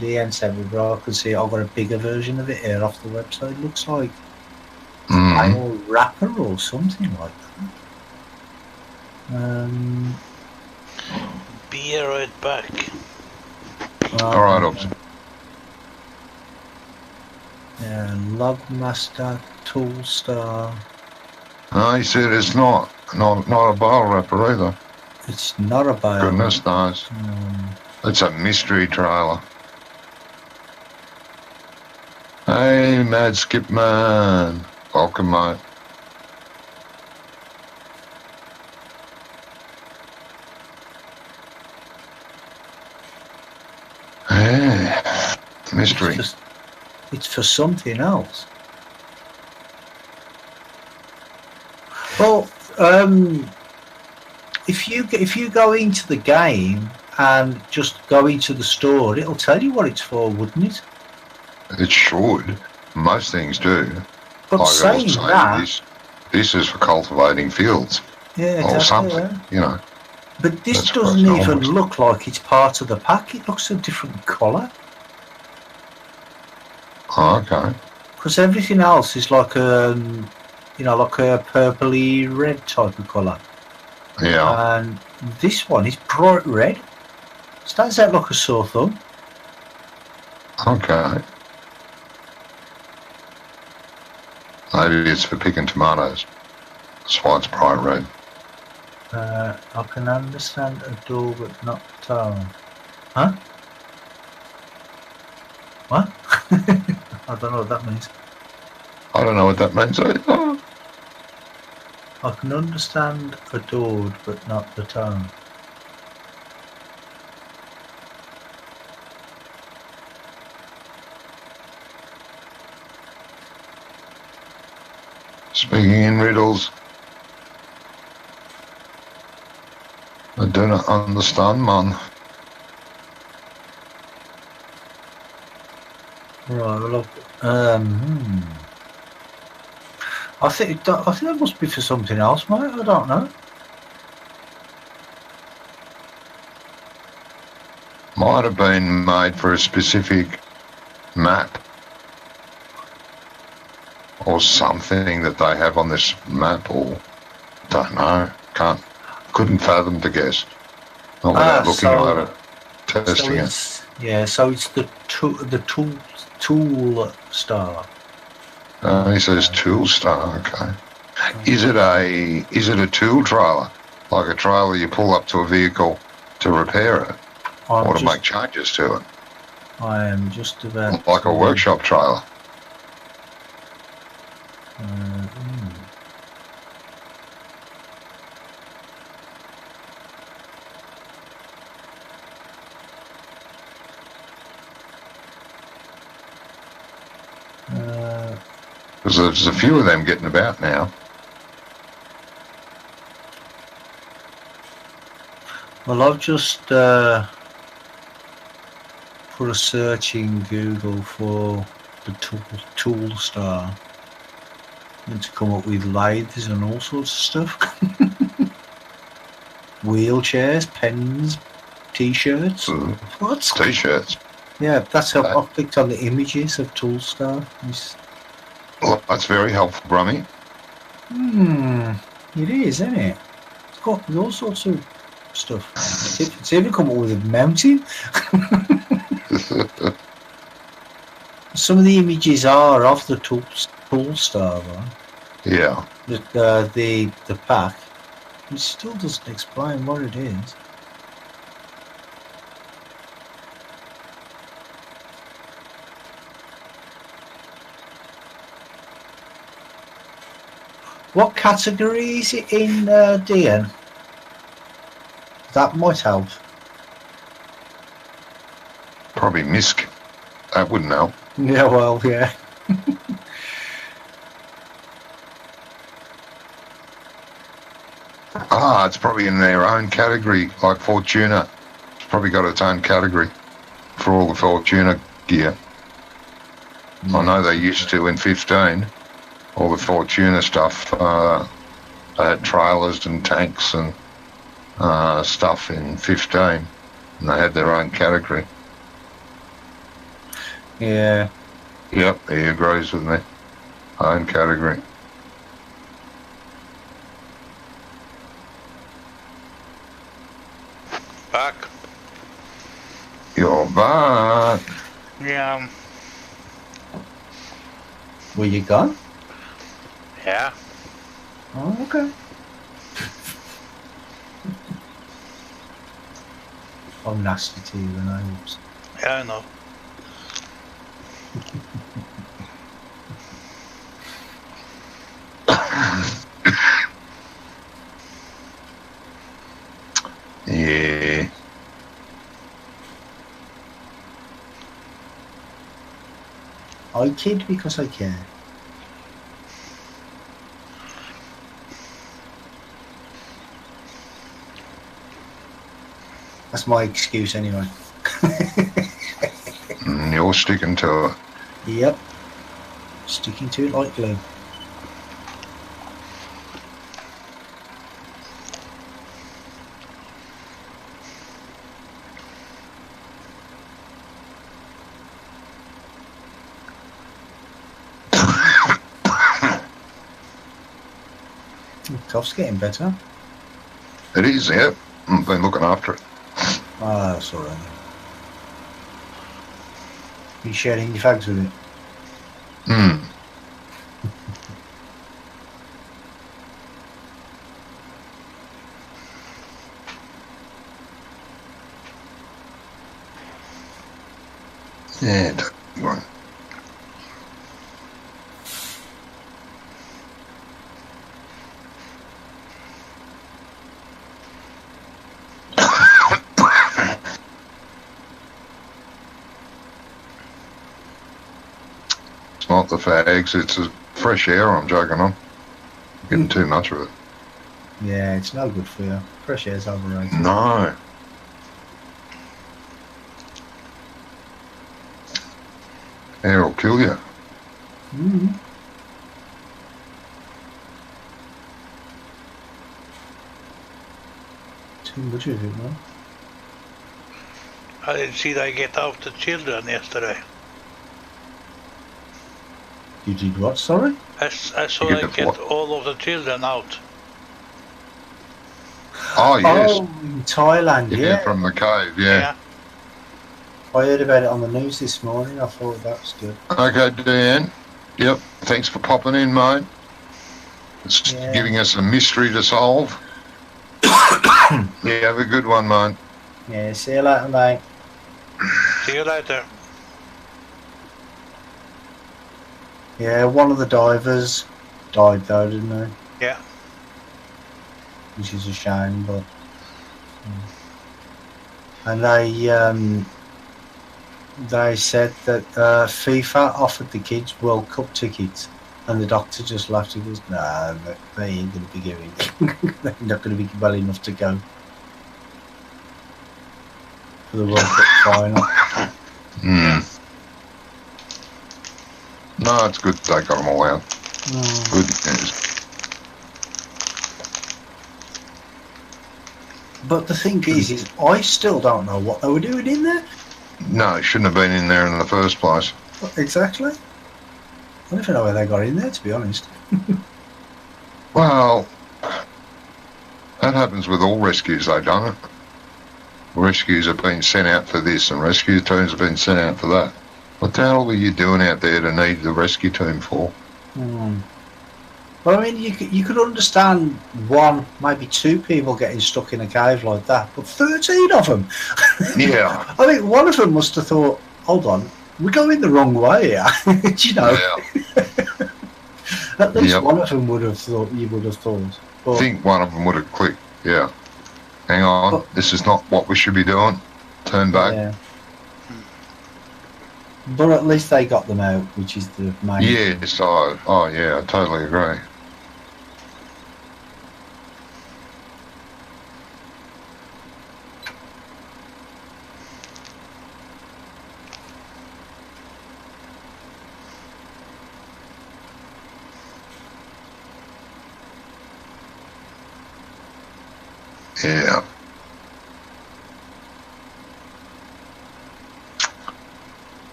N7, but I can see I've got a bigger version of it here off the website. It looks like it's a bale wrapper or something like that. Be right back. All right, Ops. Yeah, Logmaster Toolstar. No, he said it's not a bale wrapper either. It's not a bale. Goodness knows. It's a mystery trailer. Hey, Mad Skipman. Welcome, mate. Yeah, mystery. It's for something else. Well, if you go into the game and just go into the store, it'll tell you what it's for, wouldn't it? It should. Most things do. But like saying that, this is for cultivating fields. Yeah, or exactly, something. Yeah. You know. But this doesn't even look like it's part of the pack. It looks a different colour. Oh, okay. Because everything else is like like a purpley red type of colour. Yeah. And this one is bright red. Stands out like a sore thumb. Okay. Maybe it's for picking tomatoes. That's why it's bright red. I can understand a door but not tone. Huh? What? I don't know what that means. I don't know what that means either. I can understand adored but not the tone. Speaking in riddles. I do not understand, man. Right, well, I think that must be for something else, mate. I don't know. Might have been made for a specific map or something that they have on this map, or don't know. Couldn't fathom to guess. Not without looking at it, testing it. Yeah, so it's the tool star. He says tool star. Okay. Is it a tool trailer, like a trailer you pull up to a vehicle to repair it, or to make changes to it? I am just about like a workshop trailer. Because there's a few of them getting about now. Well, I've just put a search in Google for the tool star, and to come up with lathes and all sorts of stuff. Wheelchairs, pens, t-shirts. What? T-shirts. Yeah, that's how I clicked on the images of Toolstar. Well, that's very helpful, Brummy. It is, isn't it? It's got all sorts of stuff. It's even come up with a mountain. Some of the images are of the Toolstar one. Yeah. The pack. It still doesn't explain what it is. What category is it in, DN? That might help. Probably MISC. That wouldn't help. Yeah, well, yeah. It's probably in their own category, like Fortuna. It's probably got its own category for all the Fortuna gear. I know they used to in 15. All the Fortuna stuff, They had trailers and tanks and stuff in 15, and they had their own category. Yeah. Yep, he agrees with me. Own category. Back. You're back. Yeah. Were you gone? Yeah. Oh, okay. I'm nasty to you, and I oops. Yeah, I know. Yeah. I kid because I care. That's my excuse anyway. You're sticking to it. Yep. Sticking to it like glue. Cough's getting better. It is, yep. I've been looking after it. Ah, that's alright. You sharing your fags with it? Hmm. Yeah, take one. It's not the fags, it's the fresh air I'm joking on. Getting too much of it. Yeah, it's no good for you. Fresh air's overrated. No. Air will kill you. Mm-hmm. Too much of it, man. I didn't see they get out the children yesterday. You did what, sorry? I saw You they get get what? all of the children out. Oh, yes. Oh, in Thailand, yeah. From the cave, yeah. I heard about it on the news this morning. I thought that was good. Okay, Dan. Yep, thanks for popping in, mate. It's Yeah. giving us a mystery to solve. Yeah, have a good one, mate. Yeah, see you later, mate. See you later. Yeah, one of the divers died though, didn't he? Yeah. Which is a shame, but... And they said that FIFA offered the kids World Cup tickets, and the doctor just laughed and goes, "Nah, they ain't going to be going. They're not going to be well enough to go for the World Cup final." Mm. No, it's good they got them all out. Good news. But the thing is I still don't know what they were doing in there. No, shouldn't have been in there in the first place. Exactly. I don't even know where they got in there, to be honest. Well, that happens with all rescues, though, don't it? Rescues have been sent out for this, and rescue teams have been sent out for that. What the hell were you doing out there to need the rescue team for? Well, I mean, you could understand one, maybe two people getting stuck in a cave like that, but 13 of them. Yeah. I think one of them must have thought, "Hold on, we're going the wrong way here." You know. Yeah. At least one of them would have thought. You would have thought. But, I think one of them would have clicked. Yeah. Hang on, this is not what we should be doing. Turn back. Yeah. But at least they got them out, which is the main. Yes. Oh, yeah. I totally agree. Yeah.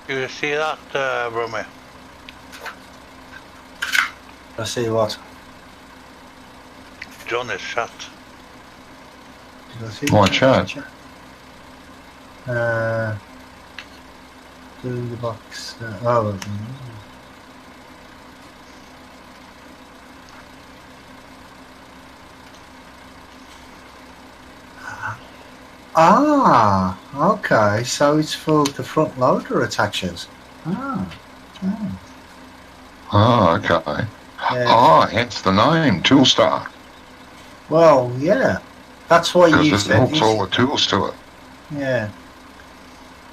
You see that, Brummy? I see what? Johnny's shot. Did I see My that? chat. In the box. Okay. So it's for the front loader attaches. Oh, okay. Yeah. Hence the name, Tool Star. Well, yeah. That's why you Because it said. hooks all the tools to it. Yeah.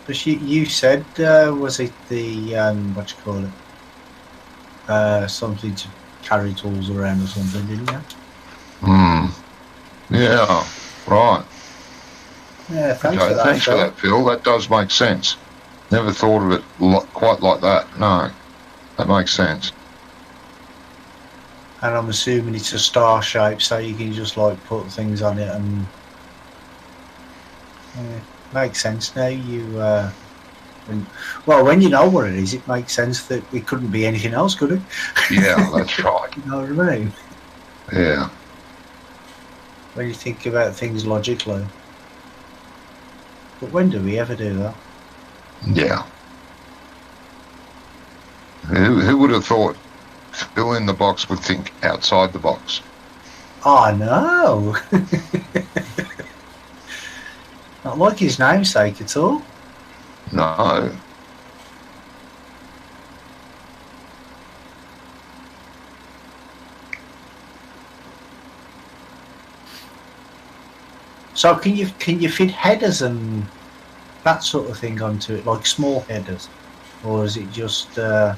But you said, was it the what you call it? Something to carry tools around or something, didn't you? Yeah. Right. Yeah. Thanks Okay, for that. thanks for Phil. that, Phil. That does make sense. Never thought of it quite like that. No, that makes sense. And I'm assuming it's a star shape, so you can just like put things on it, and makes sense now. When you know what it is, it makes sense that it couldn't be anything else, could it? Yeah, that's right. You know what I mean? Yeah. When you think about things logically. But when do we ever do that? Yeah. Who would have thought Phil in the box would think outside the box? Oh, no. Not like his namesake at all. No. So can you fit headers and that sort of thing onto it, like small headers, or is it just it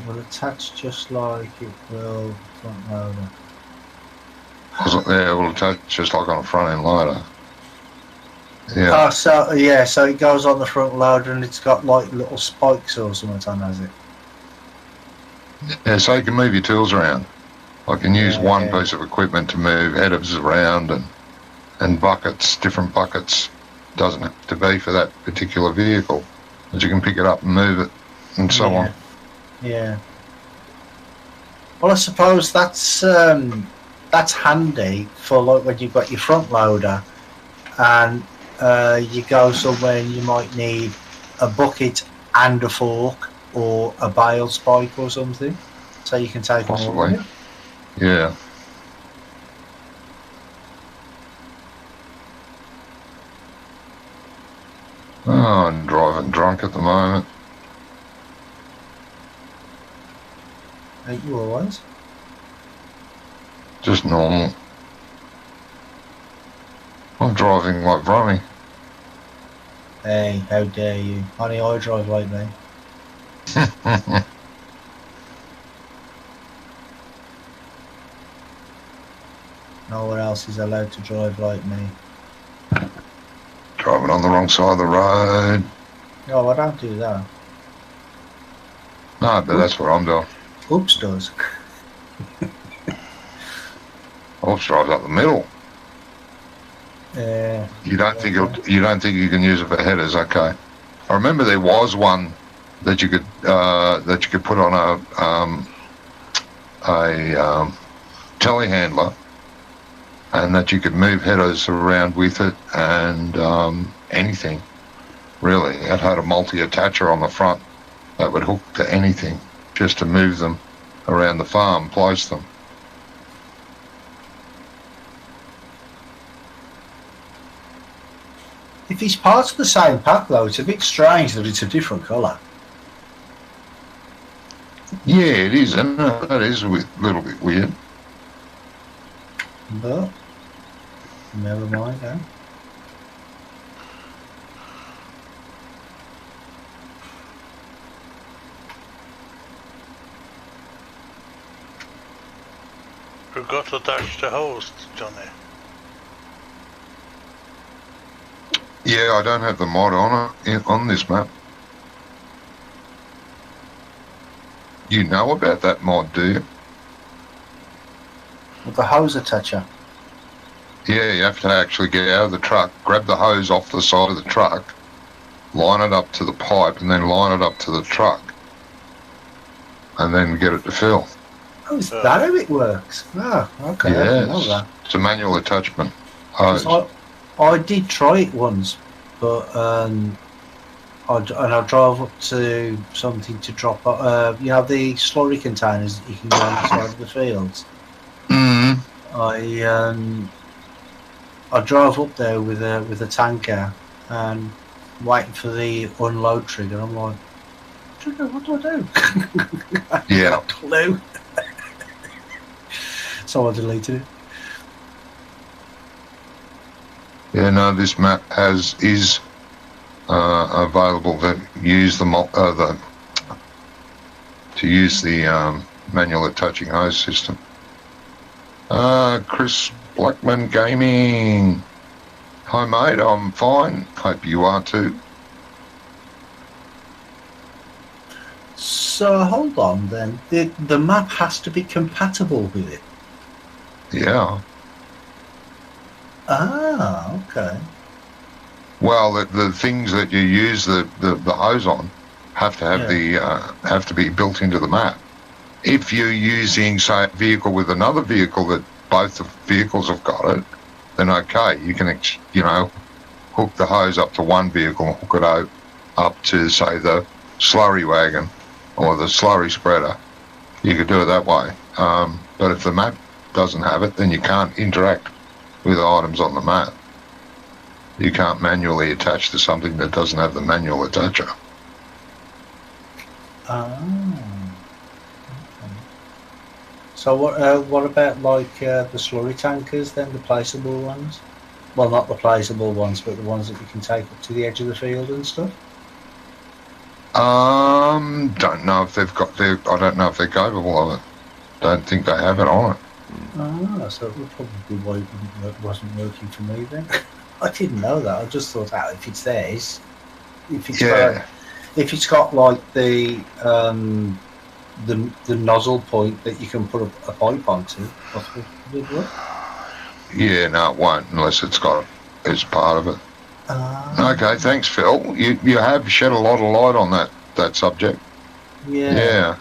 will attach just like it will front loader? Yeah, it will attach just like on a front end loader. Yeah. Oh, so it goes on the front loader and it's got like little spikes or something on, has it? Yeah, so you can move your tools around. I can use one piece of equipment to move headers around and buckets, different buckets. Doesn't have to be for that particular vehicle, but you can pick it up and move it and so on. Yeah. Well, I suppose that's handy for like when you've got your front loader and you go somewhere and you might need a bucket and a fork or a bale spike or something, so you can take them all with you. Yeah. Oh, I'm driving drunk at the moment. Ain't you always? Just normal. I'm driving like Brummy. Hey, how dare you? Honey, I drive like me. No one else is allowed to drive like me. Driving on the wrong side of the road. No, I don't do that. No, but that's what I'm doing. Oops does. Oops drives up the middle. Yeah. You don't think you can use it for headers? Okay. I remember there was one that you could put on a telehandler, and that you could move headers around with it and anything. Really, it had a multi-attacher on the front that would hook to anything just to move them around the farm, place them. If it's part of the same pack though, it's a bit strange that it's a different colour. Yeah, it is, and that is a little bit weird. But never mind, eh? Forgot to touch the host, Johnny. Yeah, I don't have the mod on this map. You know about that mod, do you? With the hose attacher. Yeah, you have to actually get out of the truck, grab the hose off the side of the truck, line it up to the pipe, and then line it up to the truck, and then get it to fill. Oh, is that how it works? Oh, okay. Yeah, I didn't know that. it's a manual attachment hose. I did try it once, but I drove up to something to drop. You know the slurry containers that you can go on the side of the fields. Mm. I drove up there with a tanker and waiting for the unload trigger. I'm like, what do I do? Yeah. No clue. So I deleted it. Yeah, no, this map is available to use the manual attaching hose system. Chris Blackman Gaming. Hi mate, I'm fine. Hope you are too. So hold on then. The map has to be compatible with it. Yeah. Ah, okay. Well, the things that you use the hose on have to have have to be built into the map. If you're using, say, a vehicle with another vehicle that both the vehicles have got it, then okay, you can hook the hose up to one vehicle and hook it up to, say, the slurry wagon or the slurry spreader. You could do it that way. But if the map doesn't have it, then you can't interact with items on the map. You can't manually attach to something that doesn't have the manual attacher. Ah. Okay. So what about like the slurry tankers then, the placeable ones? Well, not the placeable ones, but the ones that you can take up to the edge of the field and stuff. Don't know if they've got I don't know if they're capable of it. Don't think they have it on it. Ah, so it would probably why it wasn't working for me then. I didn't know that. I just thought, if it's theirs, if it's got like the nozzle point that you can put a pipe onto, possibly would work. Yeah, no, it won't unless it's part of it. Okay, thanks, Phil. You have shed a lot of light on that subject. Yeah.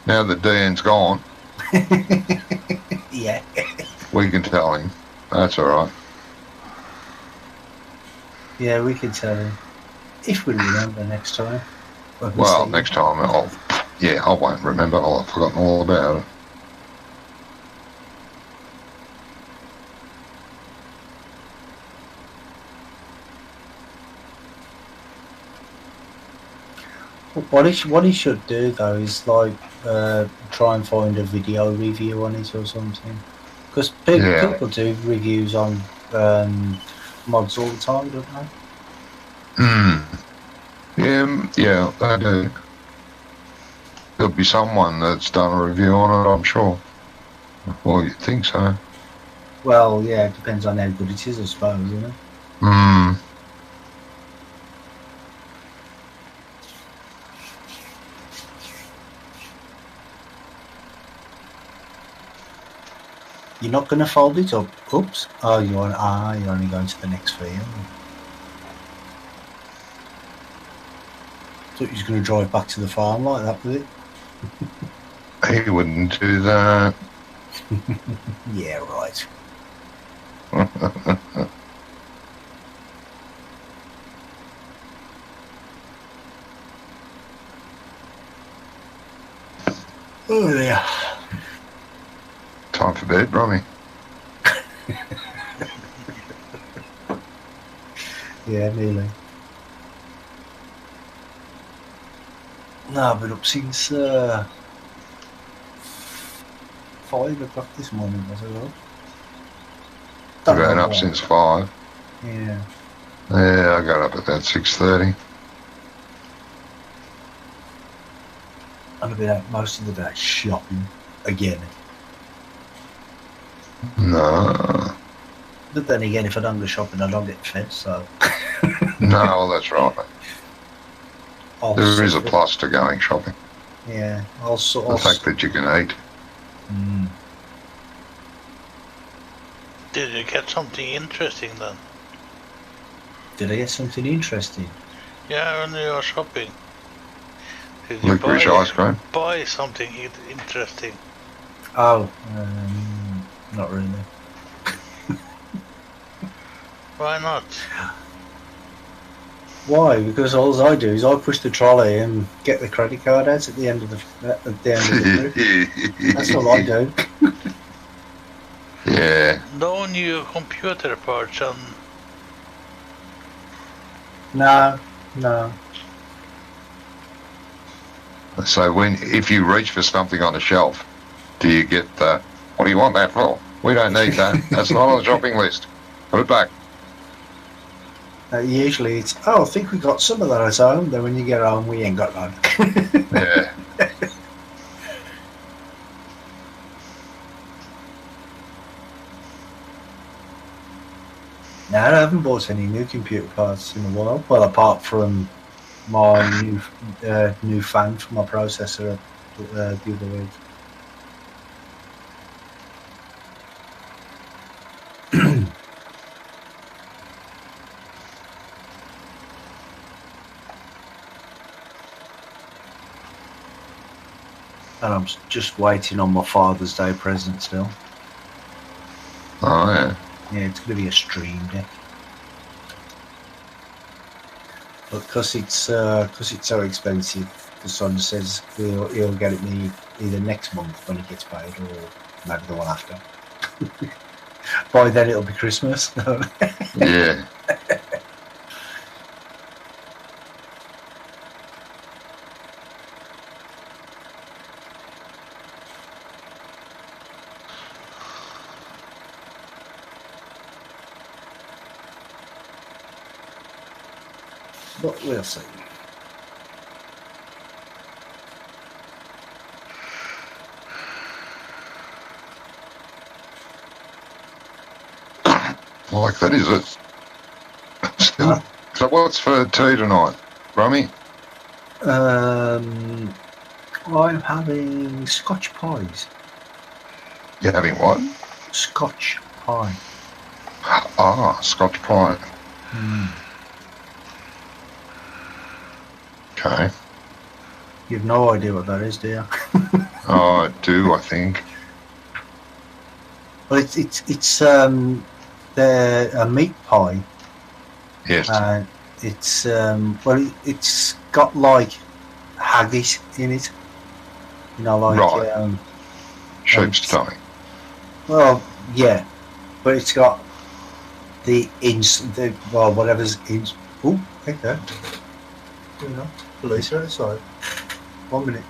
Now that Dean's gone, yeah, we can tell him. That's all right. Yeah, we can tell him if we remember next time. Well, next time I won't remember. I'll have forgotten all about it. What he should do though is like try and find a video review on it or something, because people do reviews on mods all the time, don't they? Yeah, they do. There'll be someone that's done a review on it, I'm sure. Well, you'd think so. Well, yeah, it depends on how good it is, I suppose, isn't it? You're not going to fold it up. Oops. Oh, you're only going to the next field. Thought you was going to drive back to the farm like that with it. He wouldn't do that. Yeah, right. Oh, yeah. Time for bed, Romy. Yeah, nearly. No, I've been up since 5 o'clock this morning, was it? I've been up since 5. Yeah. Yeah, I got up at about 6:30. I've been out most of the day shopping again. No. But then again, if I don't go shopping, I don't get fed, so. No, that's right. There is a plus to going shopping. Yeah, the fact that you can eat. Did you get something interesting then? Did I get something interesting? Yeah, when you were shopping. Did you Licorice ice cream? Buy something interesting? Oh, not really. Why not? Why? Because all I do is I push the trolley and get the credit card out at the end of the trip. That's all I do. Yeah. No new computer parts and... No. So if you reach for something on a shelf, do you get the, what do you want that for? We don't need that. That's not on the shopping list. Put it back. Usually it's, I think we got some of that at home. Then when you get home, we ain't got none. Yeah. No, I haven't bought any new computer parts in a while. Well, apart from my new fan for my processor the other week. And I'm just waiting on my Father's Day present still. Oh, yeah. Yeah, it's going to be a stream deck. But because it's so expensive, the son says he'll get it me either next month when he gets paid or maybe the one after. By then it'll be Christmas. Yeah. But we'll see. Like that, is it? Still. Huh? So what's for tea tonight, Rummy? I'm having Scotch pies. You're having what? Scotch pie. Ah, Scotch pie. Okay. You've no idea what that is, do you? Oh, I do, I think. Well, it's a meat pie. Yes. It's it's got like haggis in it. You know, like right. Sheep's stomach. Well, yeah, but it's got whatever's in. Oh, okay. You know, police are outside. 1 minute.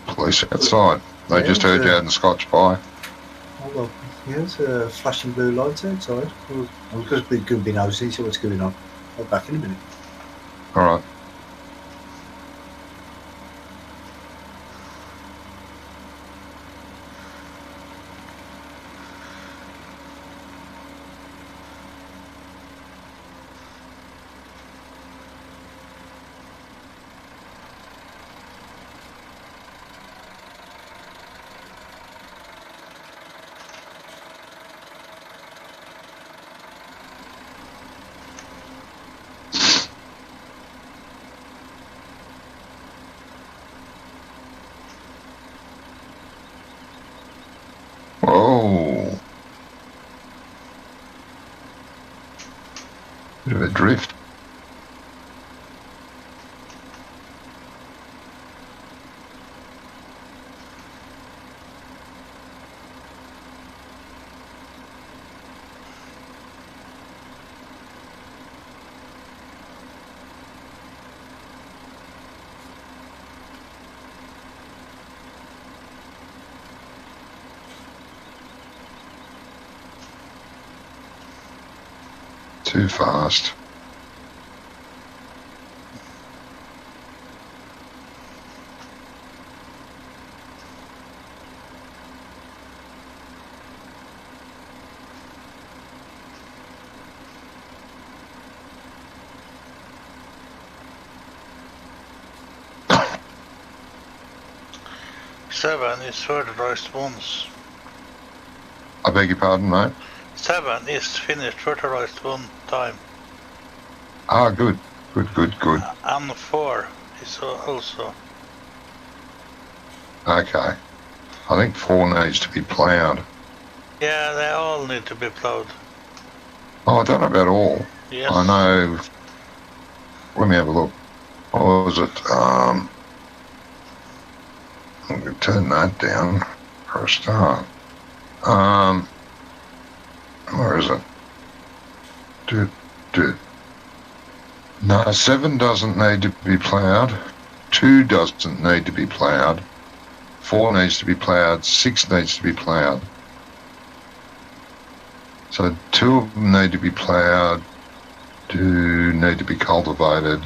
Police outside. They just heard you had the Scotch pie. Hold on. Yeah, there's a flashing blue light outside. I'm just going to be nosy, see what's going on. I'll be back in a minute. All right. Whoa. Bit of a drift. Too fast. 7 is fertilized once. I beg your pardon, mate? 7 is finished fertilized one time. Ah, good. Good. And 4 is also. Okay. I think 4 needs to be ploughed. Yeah, they all need to be ploughed. Oh, I don't know about all. Yes. I know. Let me have a look. What was it? I'm going to turn that down for a start. Where is it? No, 7 doesn't need to be ploughed. 2 doesn't need to be ploughed. 4 needs to be ploughed. 6 needs to be ploughed. So 2 of them need to be ploughed. 2 need to be cultivated.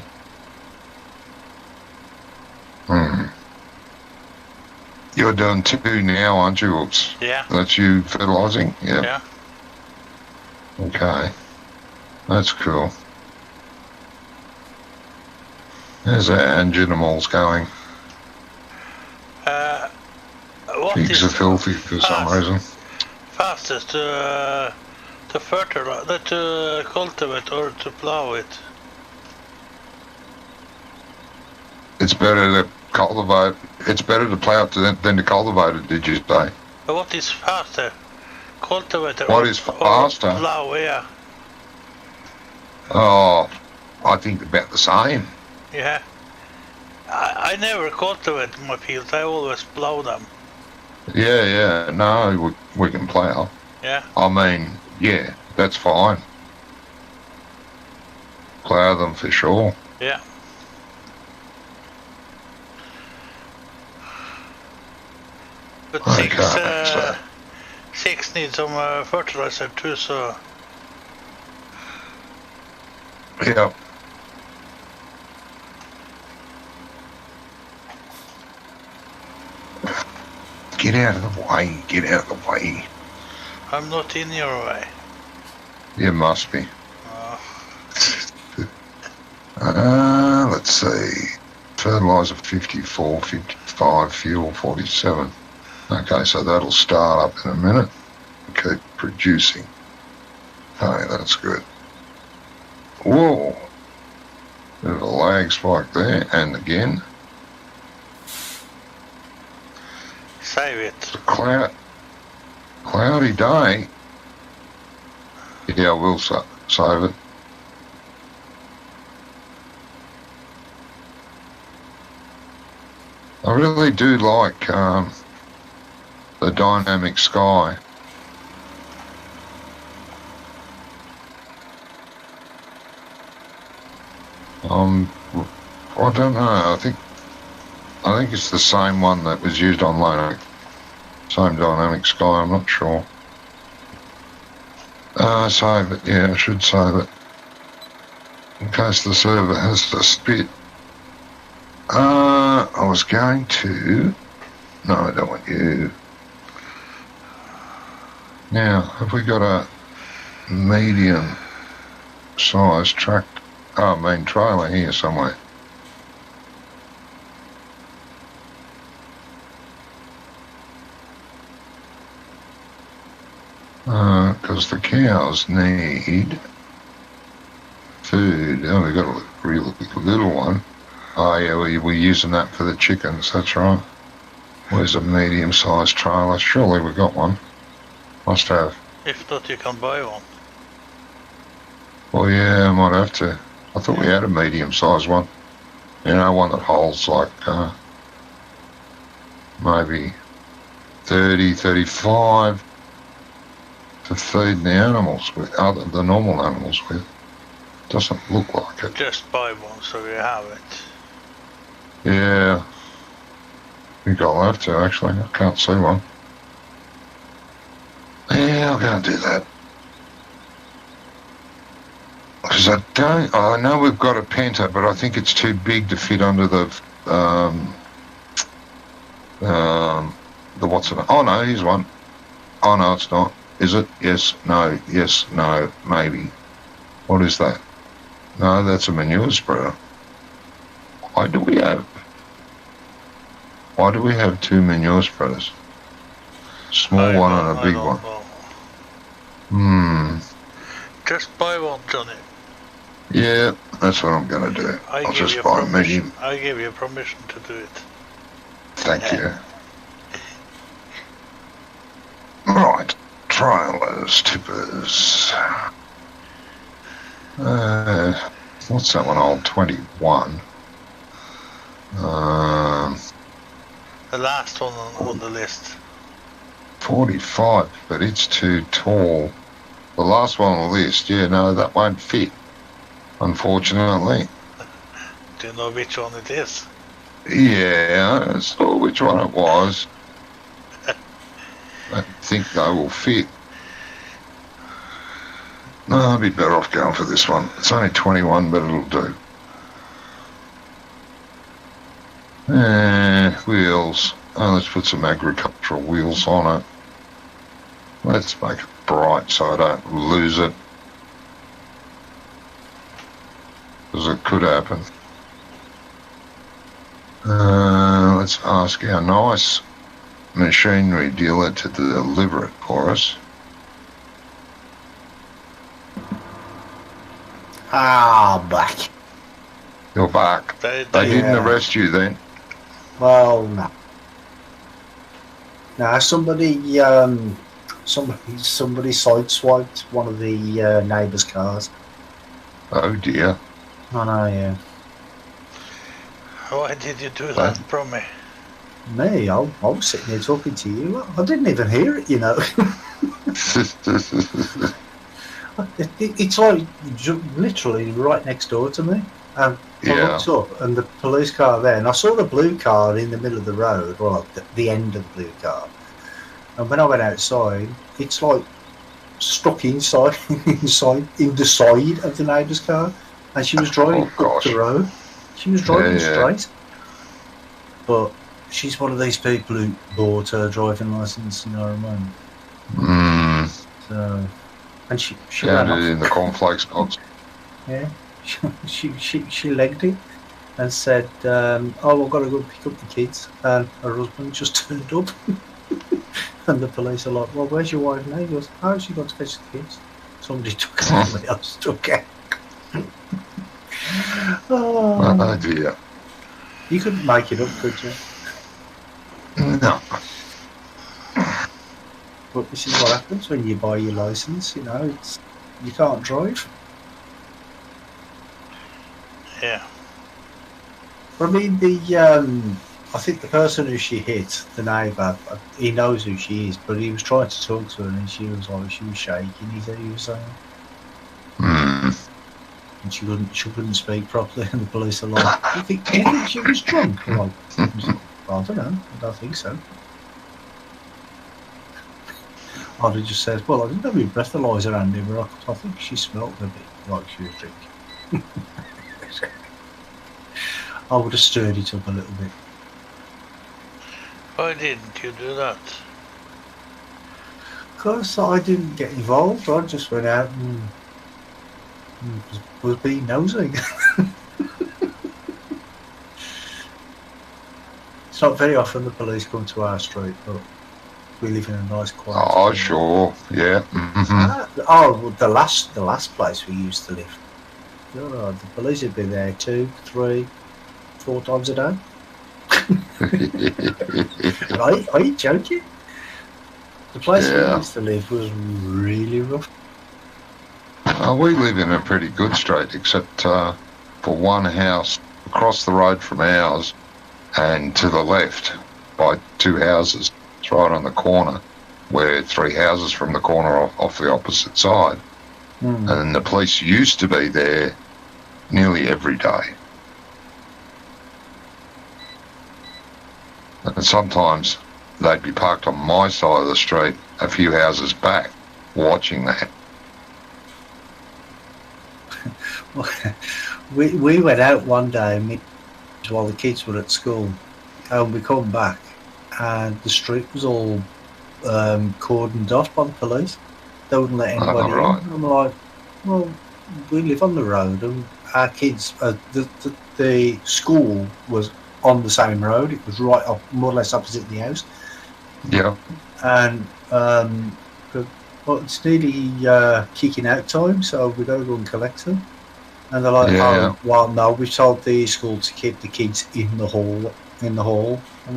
You're doing 2 now, aren't you, Oops? Yeah. That's you fertilising? Yeah. Okay. That's cool. There's our animals going. What Pigs is are filthy for some reason. fastest to fertilize, to cultivate or to plow it? It's better to cultivate. It's better to plough it than to cultivate it, did you say? But what is faster? Cultivate What is faster? Or plow, yeah. Oh, I think about the same. Yeah. I never cultivate my fields, I always plow them. Yeah. No, we can plough. Yeah. I mean, yeah, that's fine. Plough them for sure. Yeah. But Okay, 6 needs some fertilizer too, so. Yeah. Get out of the way. Get out of the way. I'm not in your way. You must be. Let's see. Fertilizer 54, 55, fuel 47. Okay, so that'll start up in a minute. Keep producing. Okay, that's good. Whoa. Bit of a lag spike there, and again. Save it. It's a cloudy day. Yeah, we'll save it. I really do like the dynamic sky. I don't know. I think it's the same one that was used on Lono. Same dynamic sky. I'm not sure. Save it. Yeah, I should save it in case the server has to spit. I was going to. No, I don't want you. Now, have we got a medium-sized truck? Oh, trailer here somewhere. Because the cows need food. Oh, we've got a really little one. Oh, yeah, we're using that for the chickens, that's right. Where's a medium-sized trailer? Surely we got one. Must have. If not, you can buy one. Well, yeah, I might have to. I thought we had a medium-sized one. You know, one that holds like maybe 30, 35 to feed the animals with, the normal animals with. Doesn't look like it. Just buy one so you have it. Yeah. I think I'll have to, actually. I can't see one. Yeah, I'll go and do that. Because I know we've got a Penta, but I think it's too big to fit under the what's it? Oh no, here's one. Oh no, it's not. Is it? Yes, no, maybe. What is that? No, that's a manure spreader. Why do we have? Why do we have two manure spreaders? Small one and a big one. Just buy one, Johnny. Yeah, that's what I'm going to do. I'll just buy a medium. I give you permission to do it. Thank you. Right, trailers, tippers. What's that one? Old 21. The last one on the list. 45, but it's too tall. The last one on the list, yeah, no, that won't fit, unfortunately. Do you know which one it is? Yeah, I saw which one it was. I think they will fit. No, I'd be better off going for this one. It's only 21, but it'll do. Wheels. Oh, let's put some agricultural wheels on it. Let's make it bright so I don't lose it. Because it could happen. Let's ask our nice machinery dealer to deliver it for us. Back. You're back. They didn't arrest you then? Well, no. No, somebody sideswiped one of the neighbours' cars. Oh dear. I know, yeah. Why did you do that, Brommy? Me? I was sitting here talking to you. I didn't even hear it, you know. It's like literally right next door to me. I looked up and the police car there, and I saw the blue car in the middle of the road, well, the end of the blue car. And when I went outside, it's like stuck inside in the side of the neighbour's car, and she was driving up the road. She was driving straight, but she's one of these people who bought her driving licence, you know what I mean? So, and she ran off. In the cornflakes box. Yeah, she legged it and said, "Oh, I've got to go pick up the kids." And her husband just turned up. And the police are like, "Well, where's your wife now?" He goes, "Oh, she got to fetch the kids. Somebody took her, somebody else took her." Oh dear. You couldn't make it up, could you? No. But this is what happens when you buy your licence, you know, you can't drive. Yeah. But I mean, I think the person who she hit, the neighbour, he knows who she is, but he was trying to talk to her and she was shaking, he was saying. And she couldn't speak properly, and the police are like, do you think she was drunk? I'm like, I don't know, I don't think so. I'd have just said, well, I didn't have any breathalyzer handy, but I think she smelled a bit like she was drinking. I would have stirred it up a little bit. Why didn't you do that? Because I didn't get involved. I just went out and was being nosy. It's not very often the police come to our street, but we live in a nice quiet street. Street. Sure, yeah. The last place we used to live. The police would be there 2, 3, 4 times a day. Are you joking? The place we used to live was really rough. We live in a pretty good street, except for one house across the road from ours and to the left by 2 houses. It's right on the corner. We're 3 houses from the corner off the opposite side. And the police used to be there nearly every day. And sometimes they'd be parked on my side of the street a few houses back watching that. We went out one day while the kids were at school, and we come back and the street was all cordoned off by the police. They wouldn't let anybody in. I'm like, well, we live on the road and our kids, the school was on the same road. It was right up, more or less opposite the house. Yeah. And but it's nearly kicking out time, so we've got to go and collect them. And they're like, Yeah. "Oh, well, no, we've told the school to keep the kids in the hall." I'm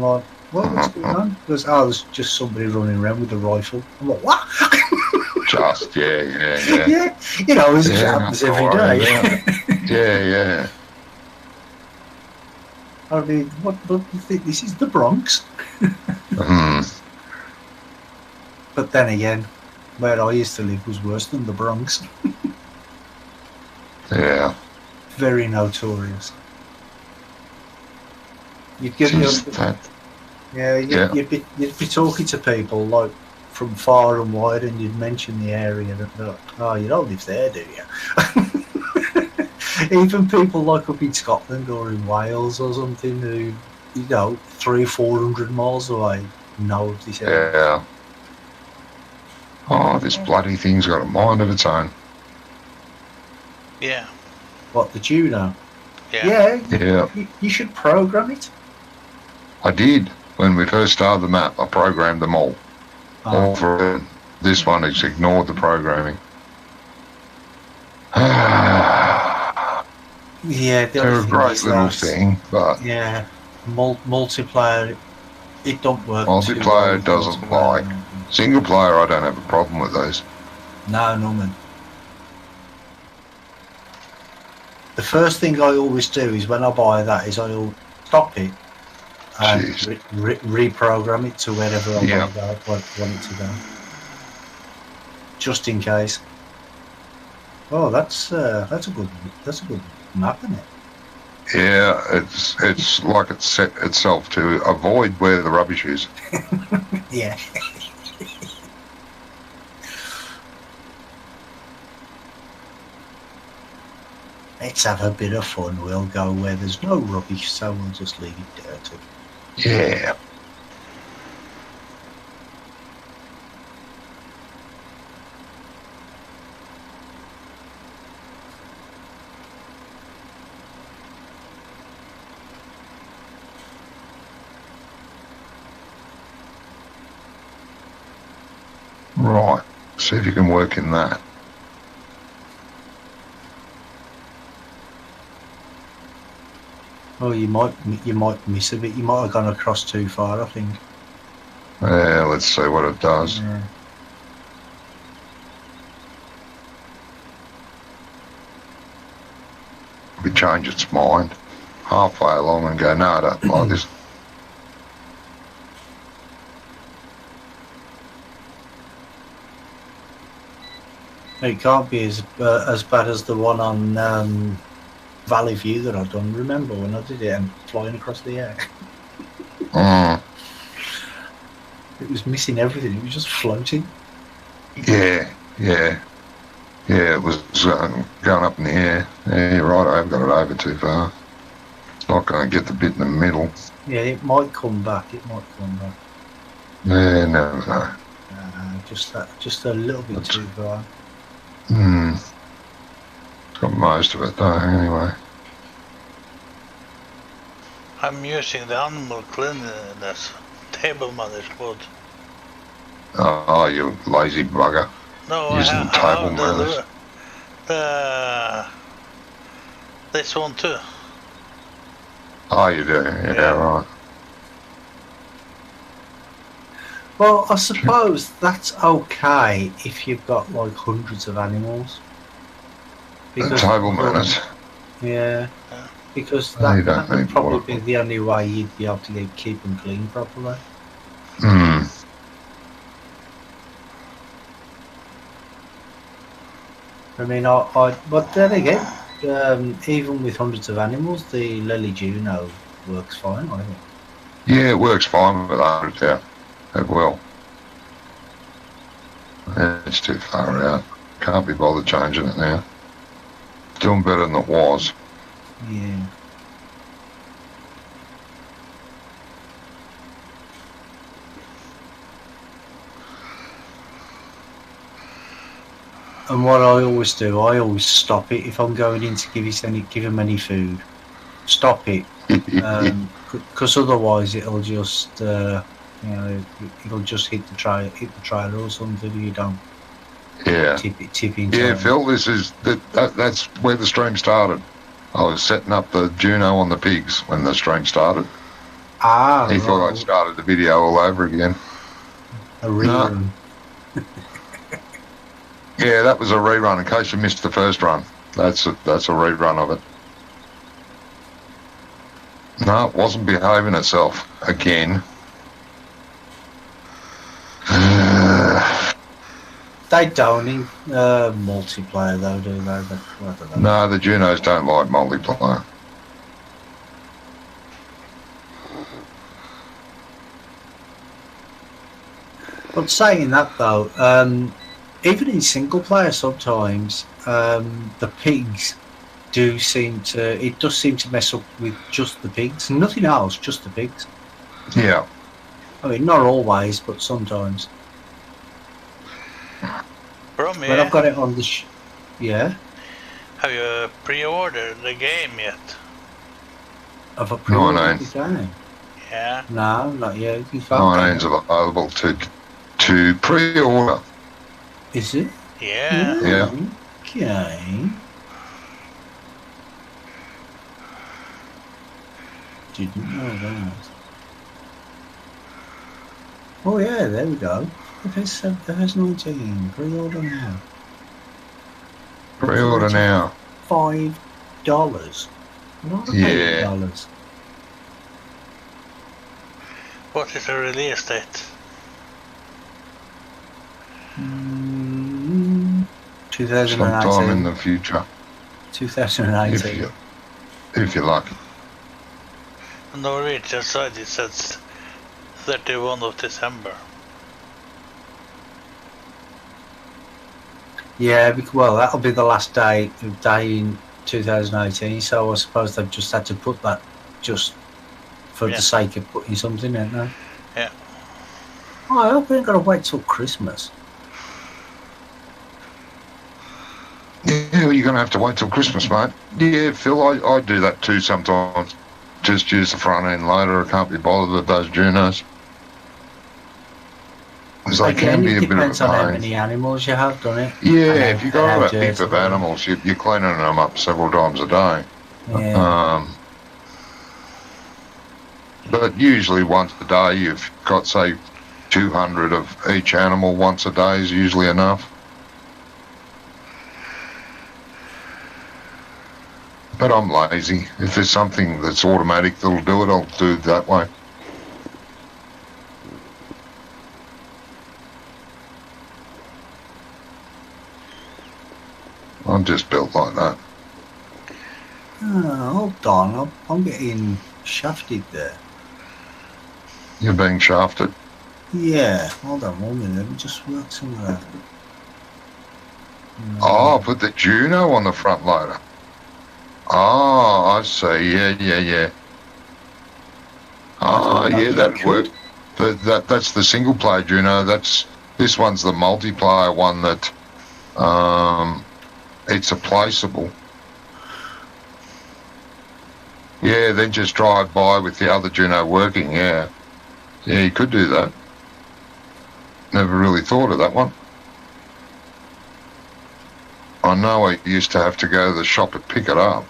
like, what's going on? He goes, "Oh, there's just somebody running around with a rifle." I'm like, "What?" Just yeah. Yeah, you know, it happens every day. Yeah. I mean, what do you think? This is the Bronx? But then again, where I used to live was worse than the Bronx. Yeah. Very notorious. You'd be talking to people like from far and wide, and you'd mention the area, and they're like, "Oh, you don't live there, do you?" Even people like up in Scotland or in Wales or something, who 300-400 miles away know of this area. Yeah. Oh, this bloody thing's got a mind of its own. Yeah. What, the Juno? Yeah. You should program it. I did. When we first started the map, I programmed them all. All for it. This one has ignored the programming. Yeah, they're a great little thing, but... Yeah, multiplayer, it don't work. Multiplayer doesn't like. Single player, I don't have a problem with those. No, man. The first thing I always do is when I buy that is I'll stop it and reprogram it to wherever I want it to go, just in case. Oh, that's a good map, isn't it? Yeah, it's like it's set itself to avoid where the rubbish is. Yeah. Let's have a bit of fun. We'll go where there's no rubbish, so we'll just leave it dirty. Yeah. Right. See if you can work in that. Oh, you might miss a bit. You might have gone across too far, I think. Yeah, let's see what it does. Yeah. We change its mind halfway along and go, no, I don't like this. It can't be as bad as the one on Valley View that I've done. Remember when I did it and flying across the air? It was missing everything. It was just floating. Yeah. It was going up in the air. Yeah, you're right. I have got it over too far. It's not going to get the bit in the middle. Yeah, it might come back. Yeah, no. Just a little bit too far. It's got most of it though, anyway. I'm using the animal cleanliness table management. Oh, you lazy bugger. No, using I table have this one too. Oh, you do? Yeah, right. Well, I suppose that's okay if you've got like hundreds of animals. Because table manners. Yeah. Because that would probably be the only way you'd be able to keep them clean properly. I mean, but then again, even with hundreds of animals, the Lily Juno works fine, I think. Yeah, it works fine with 100, yeah. It will. It's too far out. Can't be bothered changing it now. Doing better than it was. Yeah. And what I always do, I always stop it if I'm going in to give him any food. Stop it, Because otherwise it'll just, it'll just hit the trailer or something. You don't tip into Yeah, it. Phil, that's where the stream started. I was setting up the Juno on the pigs when the stream started. He thought I'd started the video all over again. A rerun. No. Yeah, that was a rerun. In case you missed the first run, that's a rerun of it. No, it wasn't behaving itself again. They don't in multiplayer though, do they? I don't know. No, the Junos don't like multiplayer. But saying that though, even in single player sometimes the pigs does seem to mess up with just the pigs. Nothing else, just the pigs. Yeah. I mean, not always, but sometimes. From But I've got it on the yeah. Have you pre-ordered the game yet? Have I pre-ordered the game? Yeah. No, not yet. My name's available to pre-order. Is it? Yeah. Yeah. Okay. Didn't know that. Oh yeah, there we go. There's 19. Pre-order now. Pre-order now. $5. Not $8. What is the release date? 2019. Sometime in the future. 2018. If you're lucky. On the Norwegian side it says 31 of December. Yeah, well, that'll be the last day in 2018. So I suppose they've just had to put that just for the sake of putting something in there. Yeah. Oh, I hope we ain't got to wait till Christmas. Yeah, well, you're going to have to wait till Christmas, mate. Yeah, Phil, I do that too sometimes. Just use the front end loader. I can't be bothered with those Junos. Because they can be a bit of a pain. Depends on how many animals you have, doesn't it? Yeah, if you've got a heap of animals, you're cleaning them up several times a day. Yeah. But usually once a day, you've got, say, 200 of each animal once a day is usually enough. But I'm lazy. If there's something that's automatic that'll do it, I'll do it that way. I'm just built like that. Oh, hold on. I'm getting shafted there. You're being shafted? Yeah. Hold on 1 minute. Let me just work some of that. Oh, put the Juno on the front loader. Oh, I see. Yeah. Oh, yeah, that'd work. That's the single player Juno. This one's the multiplayer one that it's a placeable. Yeah, then just drive by with the other Juno working, yeah. Yeah, you could do that. Never really thought of that one. I know I used to have to go to the shop and pick it up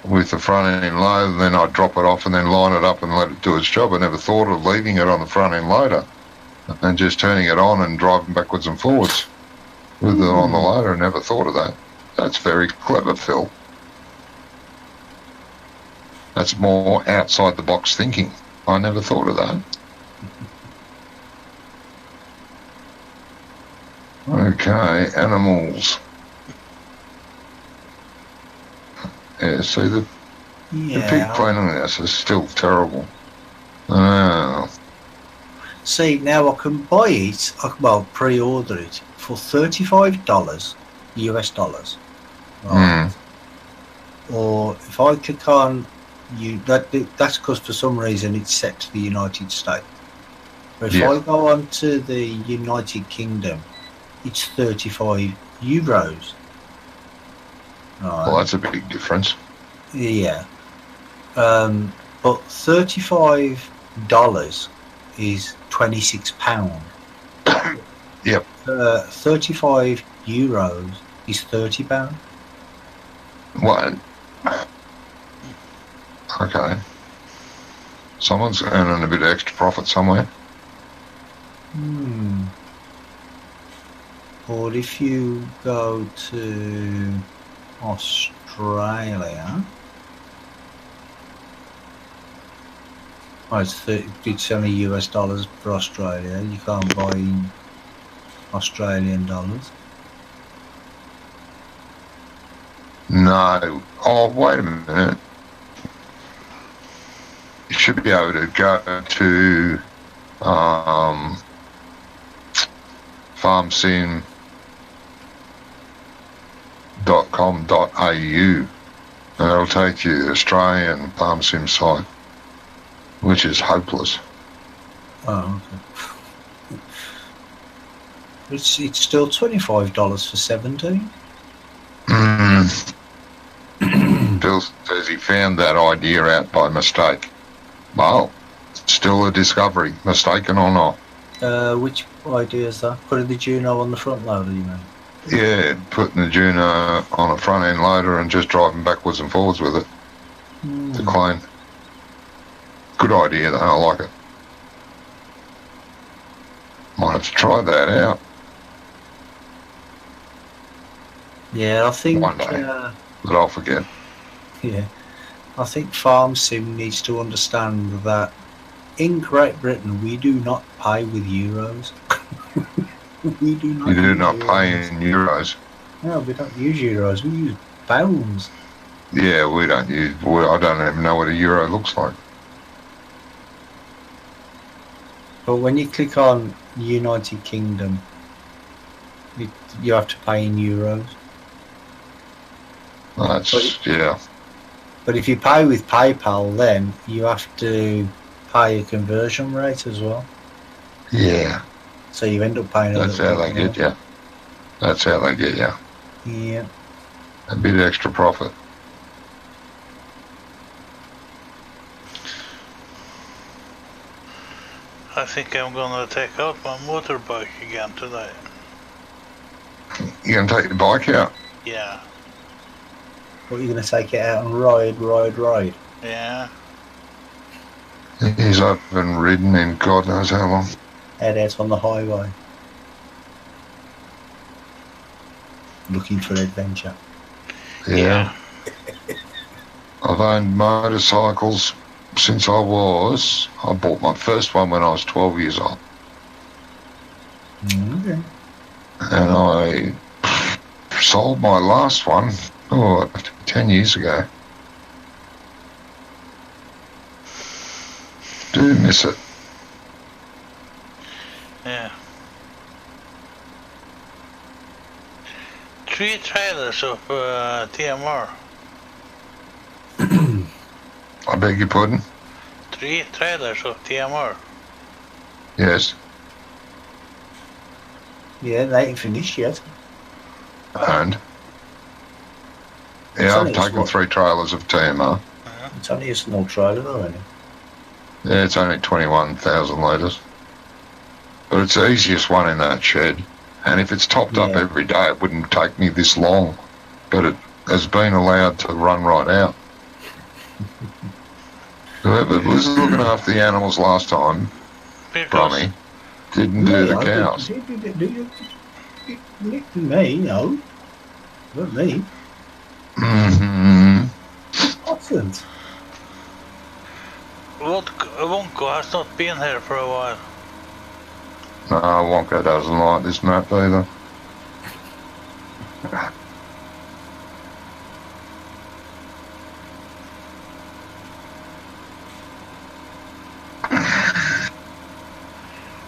with the front end loader, and then I'd drop it off and then line it up and let it do its job. I never thought of leaving it on the front end loader and just turning it on and driving backwards and forwards with it on the loader. I never thought of that. That's very clever, Phil. That's more outside the box thinking. I never thought of that. Okay, animals. Yeah, see the pig cleanliness is still terrible. Oh. See, now I can buy it, pre-order it for $35 US dollars. Right. Or if I click on that's because for some reason it's set to the United States. But if I go on to the United Kingdom, it's 35 euros. Right. Well, that's a big difference. Yeah. But $35 is £26. Yep. 35 euros is £30. What? Okay. Someone's earning a bit of extra profit somewhere. Or if you go to Australia, it's only US dollars for Australia. You can't buy in Australian dollars. No. Oh, wait a minute. You should be able to go to farmsim.com.au and it'll take you to the Australian FarmSim site, which is hopeless. Oh, okay. It's still $25 for 17. Bill says he found that idea out by mistake. Well, still a discovery, mistaken or not. Which idea is that? Putting the Juno on the front loader, you mean? Yeah, putting the Juno on a front end loader and just driving backwards and forwards with it to claim. Good idea, though. I like it. Might have to try that out. Yeah, I think. One day, but I'll forget. Yeah, I think FarmSim needs to understand that in Great Britain we do not pay with euros. We do not. You do not pay in euros. No, we don't use euros. We use pounds. Yeah, we don't use. I don't even know what a euro looks like. But when you click on United Kingdom, you have to pay in euros. Yeah. But if you pay with PayPal, then you have to pay a conversion rate as well. Yeah. So you end up paying. That's how they get you. That's how they get you. Yeah. A bit extra profit. I think I'm gonna take out my motorbike again today. You gonna take your bike out? Yeah. What, are you going to take it out and ride? Yeah. He's up and ridden in God knows how long. Head out on the highway. Looking for adventure. Yeah. I've owned motorcycles since I bought my first one when I was 12 years old. Okay. And I sold my last one, 10 years ago. Do miss it. Yeah. 3 trailers of TMR. I beg your pardon? 3 trailers of TMR. Yes. Yeah, they ain't finished yet. And? Yeah, I've taken 3 trailers of TMR. It's only a small trailer though, isn't it? Yeah, it's only 21,000 litres. But it's the easiest one in that shed. And if it's topped up every day, it wouldn't take me this long. But it has been allowed to run right out. Whoever was looking after the animals last time, Brummy, didn't do the cows. Me, no. Not me. Mm-hmm. Excellent. Wonko has not been here for a while. No, Wonka doesn't like this map either.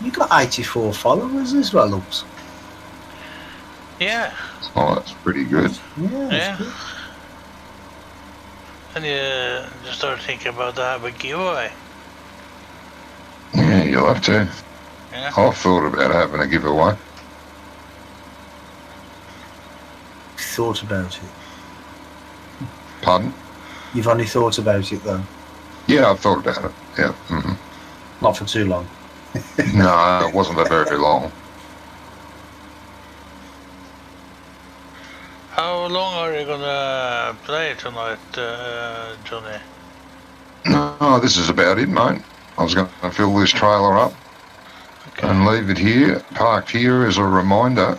You got 84 followers as well, looks. Yeah. Oh, that's pretty good. Yeah. Good. And you start thinking about to have a giveaway. Yeah, you'll have to. Yeah. I've thought about having a giveaway. Thought about it. Pardon? You've only thought about it though. Yeah, I've thought about it. Yeah. Not for too long. No, it wasn't very long. How long are you gonna play tonight, Johnny? No, this is about it, mate. I was going to fill this trailer up and leave it here, parked here as a reminder.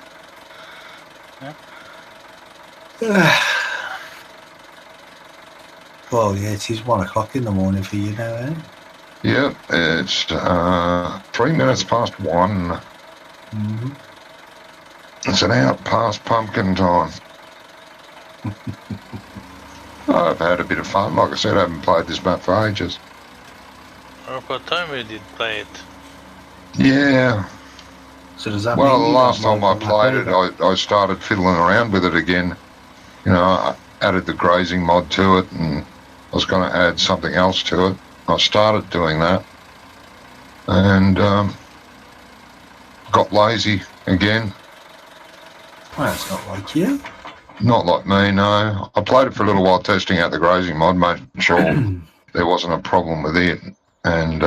Yeah. Well, yeah, it is 1 o'clock in the morning for you now, eh? Yeah, it's 3 minutes past 1. It's an out past pumpkin time. I've had a bit of fun. Like I said, I haven't played this map for ages. What time we did play it? Yeah. So does that well, mean the last time I played it, I started fiddling around with it again. You know, I added the grazing mod to it, and I was going to add something else to it. I started doing that, and got lazy again. Well, it's not like you. Not like me, no. I played it for a little while testing out the grazing mod, making sure there wasn't a problem with it, and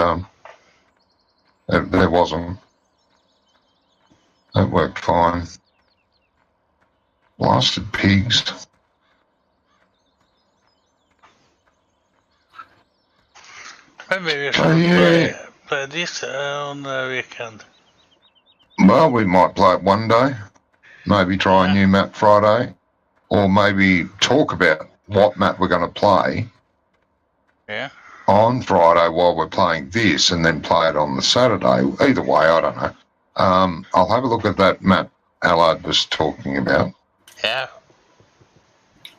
there wasn't. It worked fine. Blasted pigs. Maybe we should play this on the weekend. Well, we might play it one day. Maybe try a new map Friday. Or maybe talk about what map we're going to play on Friday while we're playing this, and then play it on the Saturday. Either way, I don't know. I'll have a look at that map Allard was talking about. Yeah.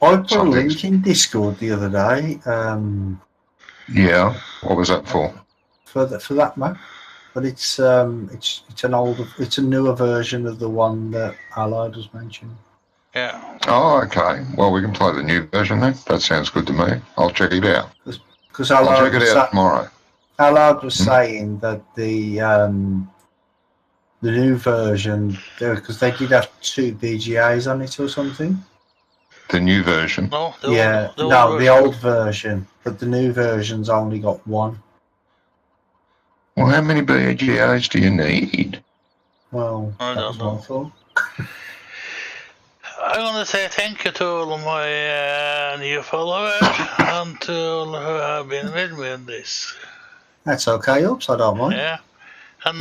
I put a link in Discord the other day. Yeah. What was that for? For that map, but it's a newer version of the one that Allard was mentioning. Yeah. Oh, okay. Well, we can play the new version then. That sounds good to me. I'll check it out. Because I'll check it out tomorrow. Allard was saying that the new version, because they did have 2 BGAs on it or something. The new version? No, the old version, but the new version's only got 1. Well, how many BGAs do you need? Well, I don't know. I want to say thank you to all of my new followers and to all who have been with me in this. That's okay, oops, I don't mind. Yeah. And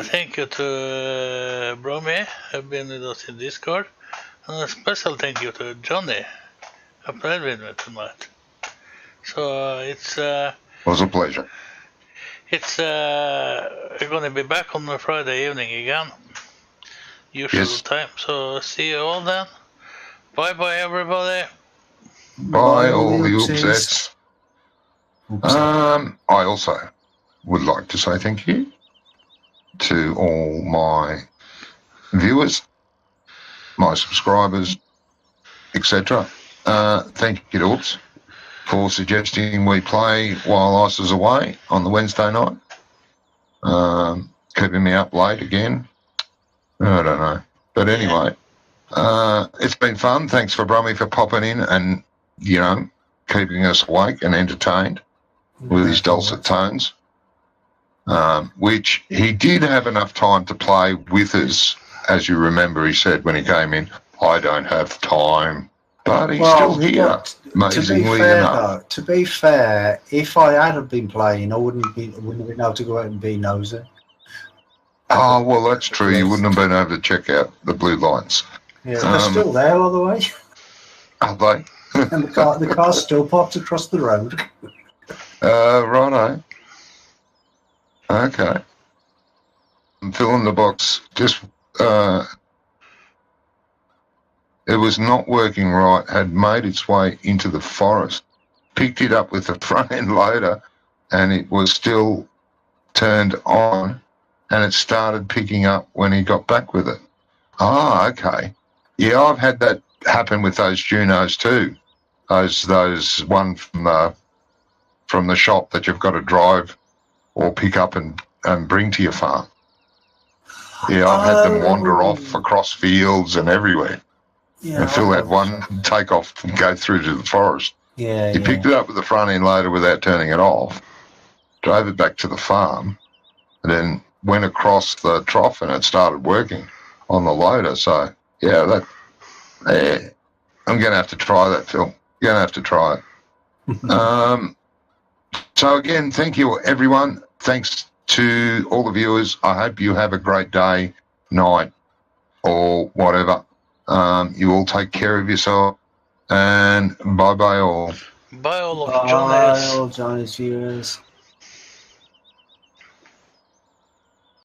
thank you to Bromy, who have been with us in Discord. And a special thank you to Johnny, who played with me tonight. So it's... it was a pleasure. It's we're going to be back on the Friday evening again. Usual time. So see you all then. Bye bye everybody. Bye all the upsets. I also would like to say thank you to all my viewers, my subscribers, etc. Thank you to Oops for suggesting we play while Ice is away on the Wednesday night. Keeping me up late again. I don't know. But anyway, it's been fun. Thanks for Brummy for popping in and, you know, keeping us awake and entertained with his dulcet tones, which he did have enough time to play with us. As you remember, he said when he came in, I don't have time. But he's still here, amazingly enough. To be fair, if I had been playing, I wouldn't have been able to go out and be nosy. Oh, well, that's true. You wouldn't have been able to check out the blue lights. Yeah, they're still there, by the way. Are they? And the car's still parked across the road. Righto. Okay. I'm filling the box. Just, it was not working right, had made its way into the forest, picked it up with the front end loader, and it was still turned on, and it started picking up when he got back with it. Ah, okay. Yeah, I've had that happen with those Junos too. Those one from the shop that you've got to drive or pick up and bring to your farm. Yeah, I've had them wander off across fields and everywhere. Yeah, and Phil had one take off and go through to the forest. Yeah, He picked it up with the front end loader without turning it off, drove it back to the farm, and then went across the trough and it started working on the loader. So, yeah, I'm going to have to try that, Phil. You're going to have to try it. So, again, thank you, everyone. Thanks to all the viewers. I hope you have a great day, night, or whatever. You all take care of yourself. And bye-bye all. Bye all of Bye, Johnny's. all Johnny's viewers.